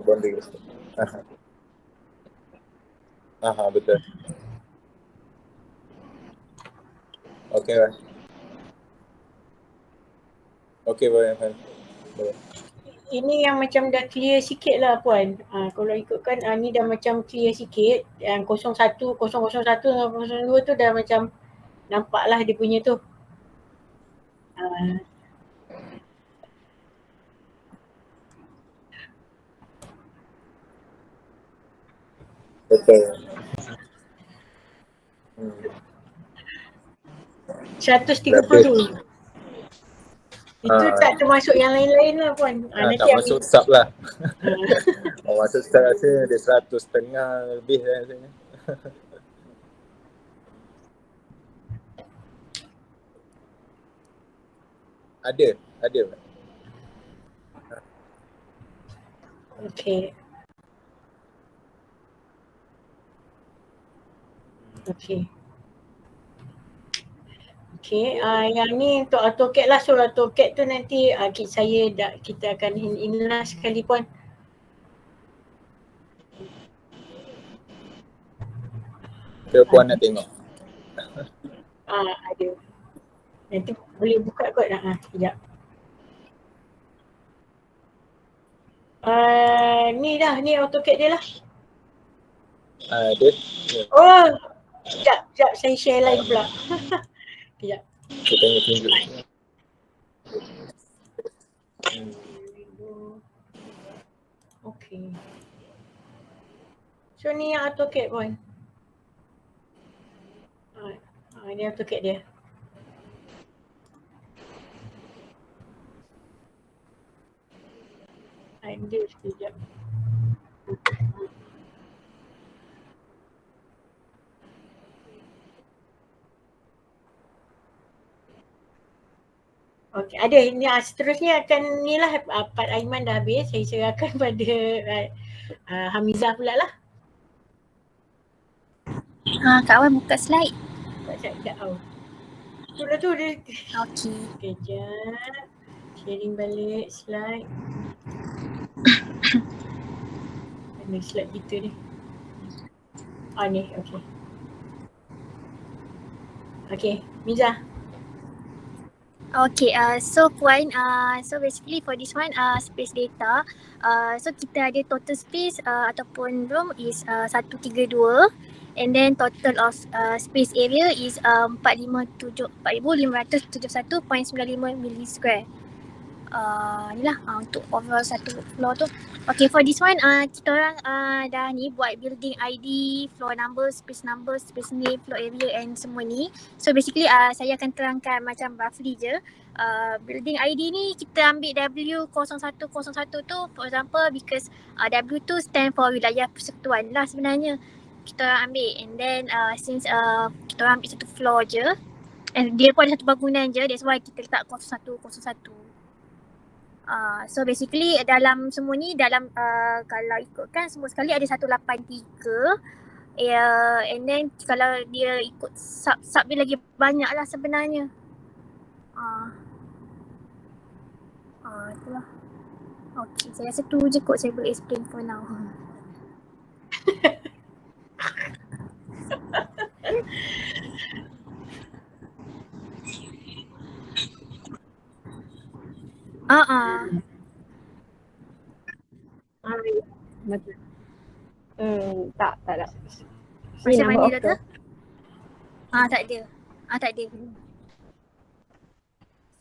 Boundary list. Betul. Okey Wan. Okey Wan. Ini yang macam dah clear sikit lah Puan. Kalau ikutkan ni dah macam clear sikit. Yang 01, 001 dan 02 tu dah macam nampak lah dia punya tu. Betul. 130 itu tak termasuk yang lain-lain lah Puan. Tak masuk sub lah. Masuk sub rasa dia 100.5 lebih lah rasanya. Ada. Okay. Yang ni untuk AutoCAD lah. So AutoCAD tu nanti kita akan inlah sekali Puan. Puan nak tengok. Ada. Nanti boleh buka kot. Sekejap. Ni AutoCAD dia lah. Ada. Oh, sekejap saya share live pula. Sekejap. Kita tengok tunjuk. Okay. So ni yang AutoCAD Puan. Ni AutoCAD dia. Ada sekejap. Okey, ada. Ini seterusnya akan ni lah part Aiman dah habis. Saya serahkan pada Hamizah pula lah. Kak Wan buka slide. Sekejap. Itulah tu dia. Okey. Sekejap. Sharing balik slide. Mana slide kita ni? Ni, okey. Okey, Miza. Okay, so Puan, so basically for this one, space data, so kita ada total space ataupun room is 132, and then total of space area is 4571.95 milli square. Inilah untuk overall satu floor tu. Okay, for this one kita orang dah ni buat building ID, floor number, space name, floor area and semua ni. So basically saya akan terangkan macam roughly je. Building ID ni kita ambil W0101 tu for example because W tu stand for wilayah persekutuan lah sebenarnya. Kita orang ambil and then since kita orang ambil satu floor je and dia pun ada satu bangunan je, that's why kita letak 0101. So basically dalam semua ni dalam kalau ikutkan semua sekali ada 183 and then kalau dia ikut sub dia lagi banyak lah sebenarnya. Itulah. Okay, saya rasa tu je kot saya boleh explain for now. Betul. Tak ada. Macam mana dah tu? Tak ada. Tak ada.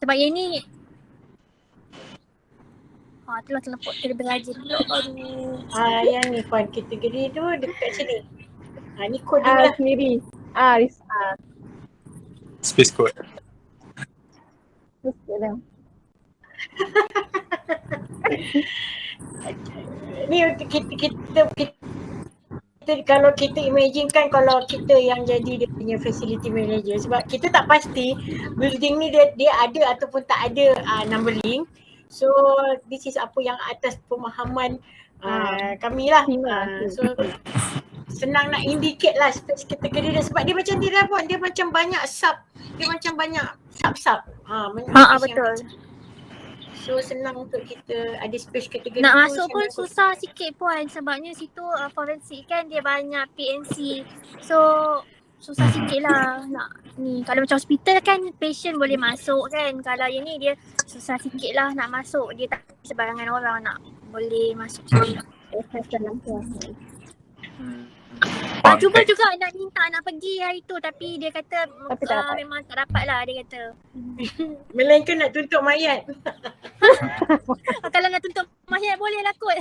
Sebab yang ni itulah terlemput terlebih rajin. Aduh. Yang ni Puan kategori tu dekat sini. Ni kod dia lah. Sendiri. Space code. Ni kita kalau kita imagine kan kalau kita yang jadi dia punya facility manager, sebab kita tak pasti building ni dia ada ataupun tak ada numbering. So this is apa yang atas pemahaman kami lah. So senang nak indicate lah space kategori dia sebab dia macam dia pun dia macam banyak sub, dia macam banyak sub. Betul. So senang untuk kita ada space kategori nak tu. masuk pun susah sikit Puan sebabnya situ forensik kan dia banyak PNC. So susah sikit lah nak ni. Kalau macam hospital kan patient boleh masuk kan. Kalau yang ni dia susah sikit lah nak masuk. Dia tak sebarangan orang nak boleh masuk sini. Cuba juga nak minta nak pergi hari tu tapi dia kata memang tak dapat lah dia kata. Melainkan nak tuntut mayat. Kalau nak tuntut mayat boleh lah kot.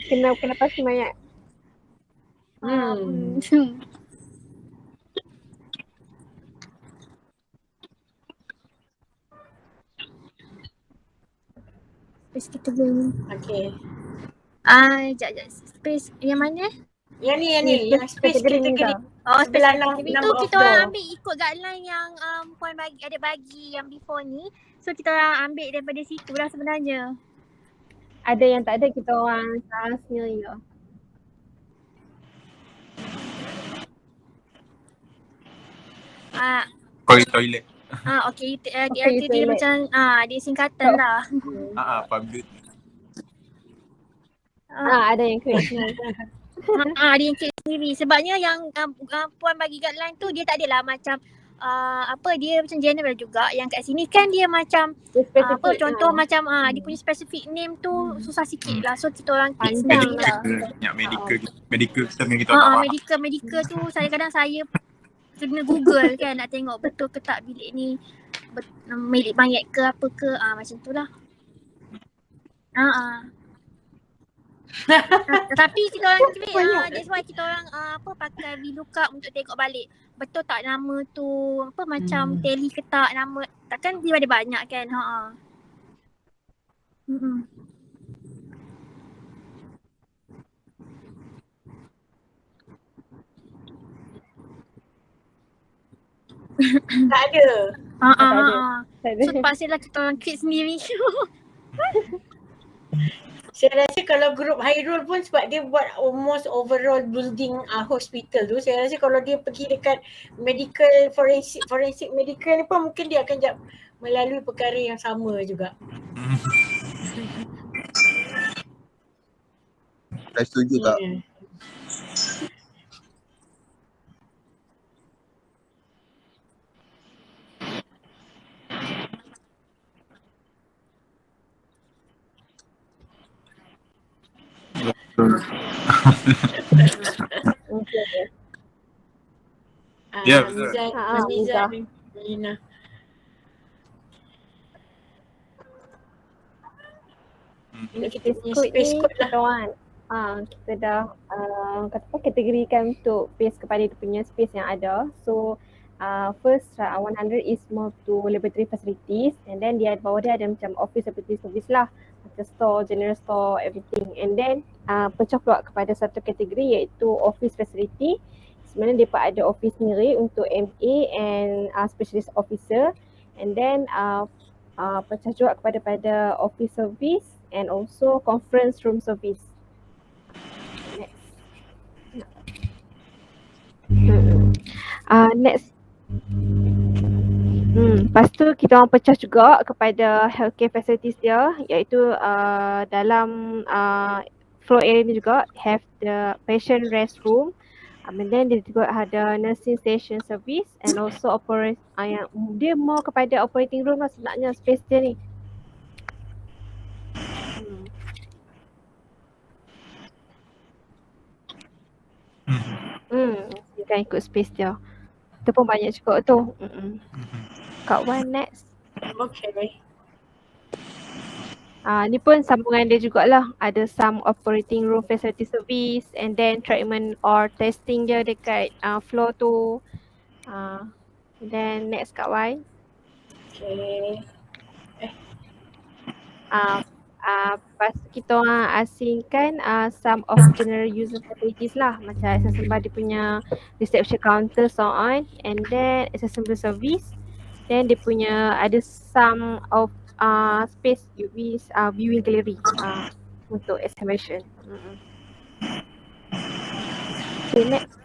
Kena pasti mayat. Space kita beli. Okay. Sekejap. Space yang mana? Yang ni, yang space kategori. Sebelah number tu of kita orang door. ambil ikut guideline yang Puan ada bagi yang before ni. So kita orang ambil daripada situ lah sebenarnya. Ada yang tak ada kita orang salah sendiri je. Toilet. Okay. Dia macam dia singkatan lah. Public. Ada yang create sendiri. Ada yang create sendiri. Sebabnya yang Puan bagi guideline tu dia tak adalah macam dia macam general juga. Yang kat sini kan dia macam contoh macam dia punya specific name tu susah sikit lah. So kita orang create sendiri lah. Medical kita memang kita tak medical tu saya kena Google kan nak tengok betul ke tak bilik ni milik mayat ke apa ke macam tu lah. Tapi kita orang that's why kita orang pakai VLOOKUP untuk tengok balik betul tak nama tu macam tally ke tak nama, takkan dia ada banyak kan. Tak ada. So terpaksalah kita orang create sendiri. Saya rasa kalau grup Hairul pun sebab dia buat almost overall building hospital tu, saya rasa kalau dia pergi dekat medical forensik medical ni pun mungkin dia akan melalui perkara yang sama juga. Saya setuju tak? Okay. Ya, betul. Mizan, Mizah. Mizan, Lina. Ini kita Space punya code space ni code lah. kita orang kita dah kata apa, kategorikan untuk base kepada dia punya space yang ada. So first 100 is more to laboratory facilities, and then dia bawah dia ada macam office laboratory service lah, macam store, general store, everything. And then pecah pula kepada satu kategori iaitu office facility. Sebenarnya dia ada office sendiri untuk MA and specialist officer, and then pecah juga pada office service and also conference room service. Next. Next. Lepas tu kita orang pecah juga kepada healthcare facilities dia, iaitu dalam floor area ni juga have the patient restroom, and then dia juga ada nursing station service and also yang dia more kepada operating room lah sebenarnya space dia ni. You kan ikut space dia. Itu pun banyak juga tu. Kak Wan next. Okay. Ni pun sambungan dia jugalah. Ada some operating room facility service and then treatment or testing dia dekat floor tu. Then next Kak Wan. Okay. Lepas tu kita orang asingkan some of general user facilities lah, macam accessible dia punya reception counter so on, and then accessible service, then dia punya ada some of space viewing gallery untuk exhibition. Okay, next.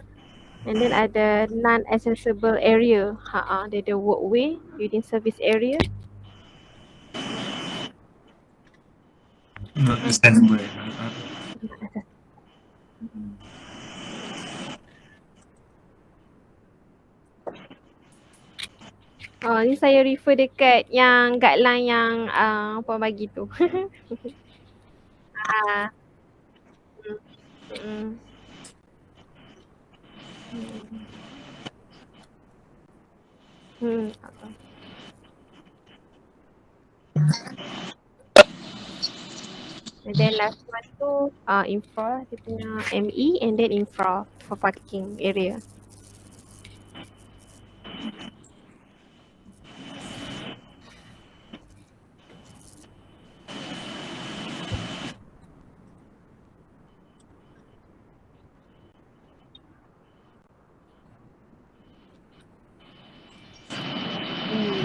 And then ada non-accessible area. Dia ada walkway, building service area. Not accessible. Ni saya refer dekat yang guideline yang Puan bagi tu. And then last one tu infra, dia punya ME and then infra for parking area.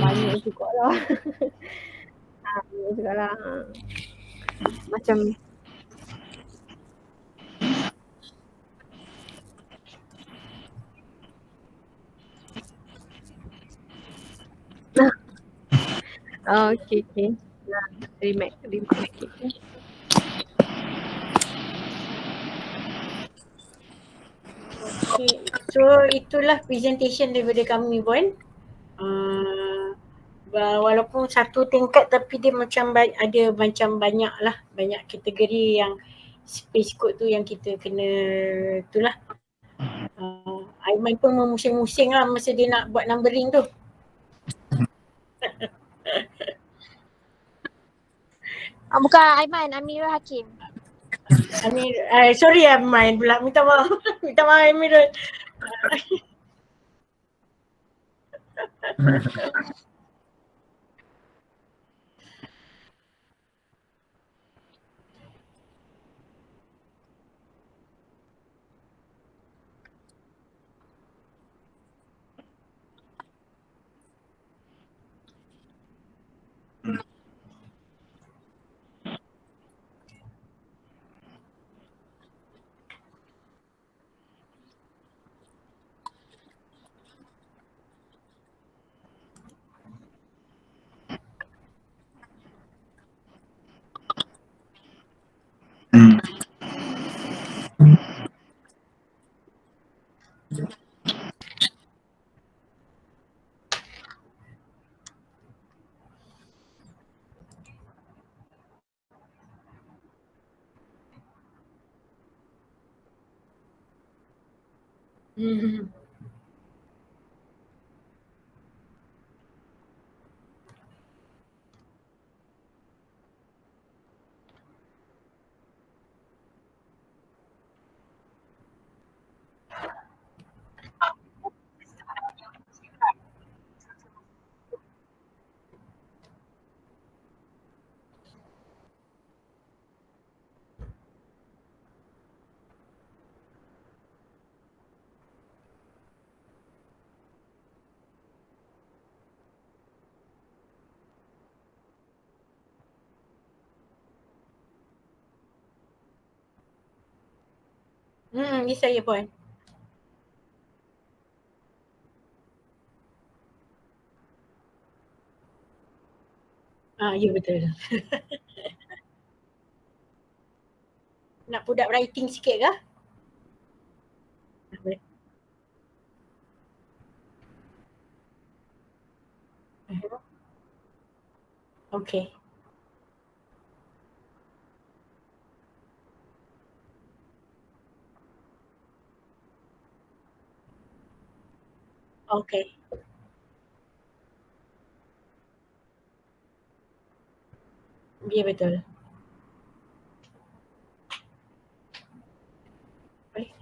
Banyak jugalah. Banyak jugalah. Macam okay. Remark. Okay. Okay, so itulah presentation daripada kami pun. Walaupun satu tingkat tapi dia macam ada macam banyak lah, banyak kategori yang space code tu yang kita kena itulah. Aiman pun memusing-musing lah masa dia nak buat numbering tu. Bukan Aiman, Amirul Hakim. Sorry Aiman pula, minta maaf. Minta maaf Amirul. Hmm. Ni saya Puan. Ya betul. Nak put up writing sikit ke? Okay. Okay. Ya betul. Baik.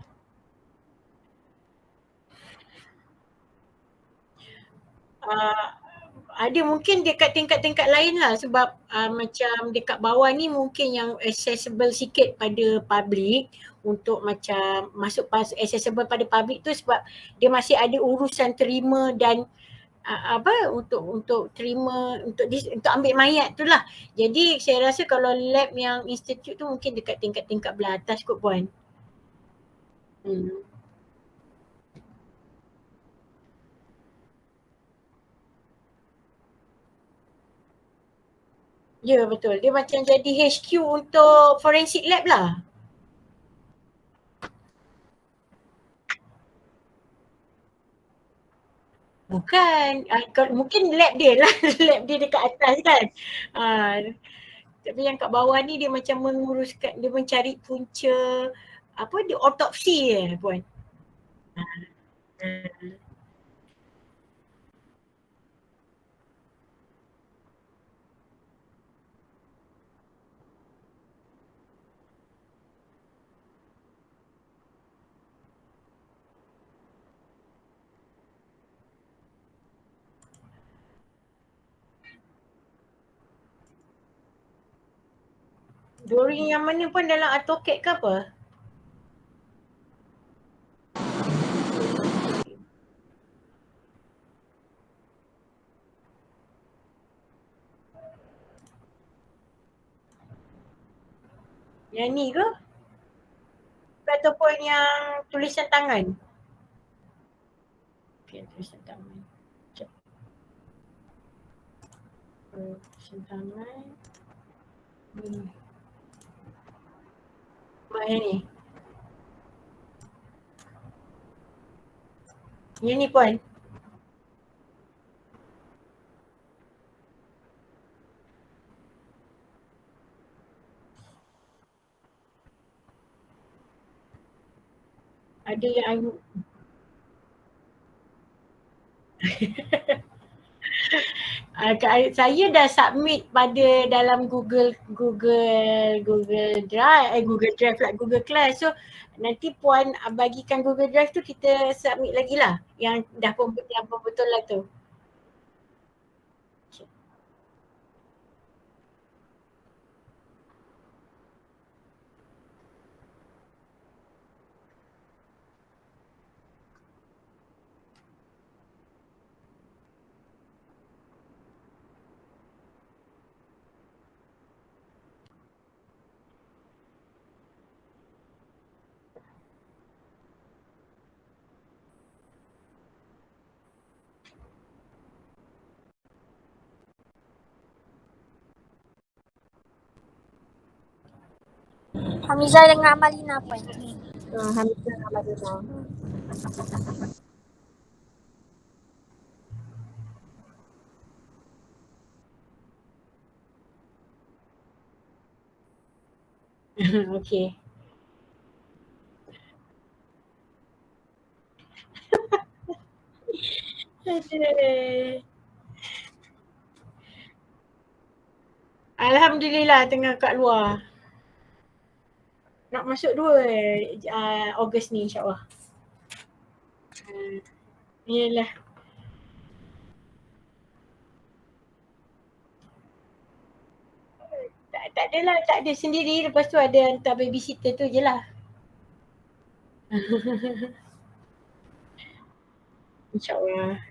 Ada mungkin dekat tingkat-tingkat lain lah sebab macam dekat bawah ni mungkin yang accessible sikit pada public untuk macam masuk pas accessible pada public tu sebab dia masih ada urusan terima dan untuk terima untuk ambil mayat tu lah. Jadi saya rasa kalau lab yang institute tu mungkin dekat tingkat-tingkat belah atas kot Puan. Ya betul. Dia macam jadi HQ untuk forensic lab lah. Bukan. Mungkin lab dia lah. Lab dia dekat atas kan. Tapi yang kat bawah ni dia macam menguruskan, dia mencari punca dia autopsi Puan. Drawing yang mana Puan, dalam AutoCAD ke apa? Yang ni ke? Ataupun yang tulisan tangan? Okay, tulisan tangan. Sekejap. Tulisan tangan. Yang ni. Yang ni Puan. Ada yang saya dah submit pada dalam Google Drive lah, Google Class. So nanti Puan bagikan Google Drive tu, kita submit lagi lah yang dah betul lah tu. Hamizah dengan Amalina Puan. Hamizah dengan Amalina. Okay. Aduh. Alhamdulillah tengah kat luar. Nak masuk 2 Ogos ni insyaAllah. Yelah. Tak adalah, tak ada sendiri. Lepas tu ada hantar babysitter tu je lah. InsyaAllah.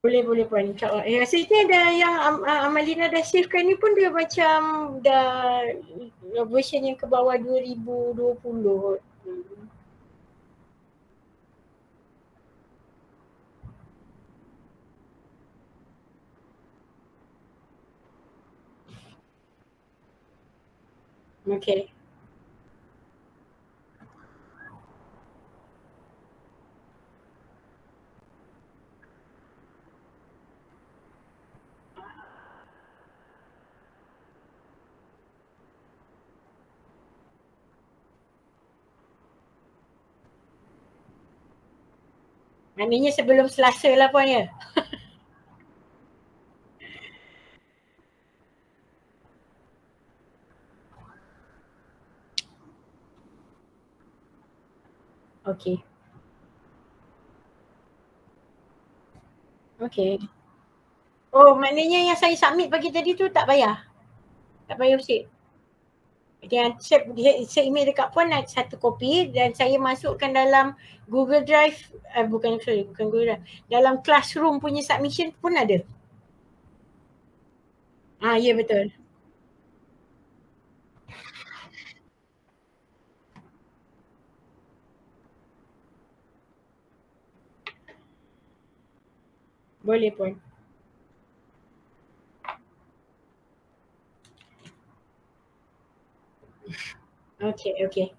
Boleh puan, insyaAllah. Rasanya dah yang Amalina dah savekan ni pun dia macam dah version yang ke bawah 2020. Okay. Maknanya sebelum Selasa lah puan ya? Okay. Okay. Oh maknanya yang saya submit pagi tadi tu tak payah? Tak payah save? Yang saya email dekat puan ada 1 kopi dan saya masukkan dalam Google Drive, bukan Google Drive, dalam Classroom punya submission pun ada. Ya betul. Boleh puan. Okay.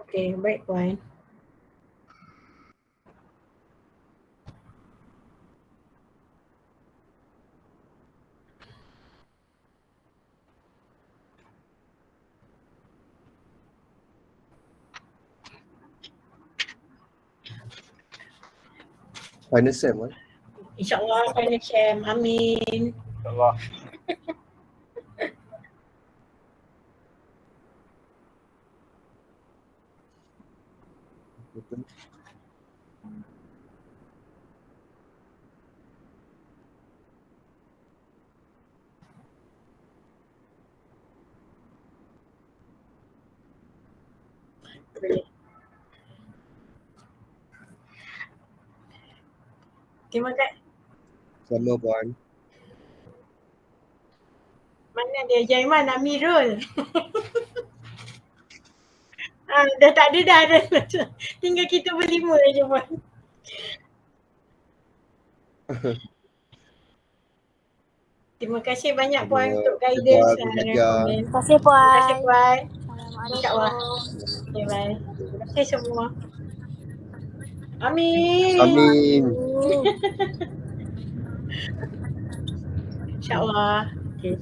Okay, baik puan. Final Sem kan? InsyaAllah final Syam. Amin. InsyaAllah. Betul. Boleh. Terima kasih. Sama puan. Mana dia Jaiman Amirul? Dah tak ada dah. Tinggal kita berlima je puan. Terima kasih banyak puan untuk guidance dan komen. Terima kasih puan. Terima kasih puan. Assalamualaikum. InsyaAllah. Okay, bye. Terima kasih semua. Amin. Amin. InsyaAllah. Okay.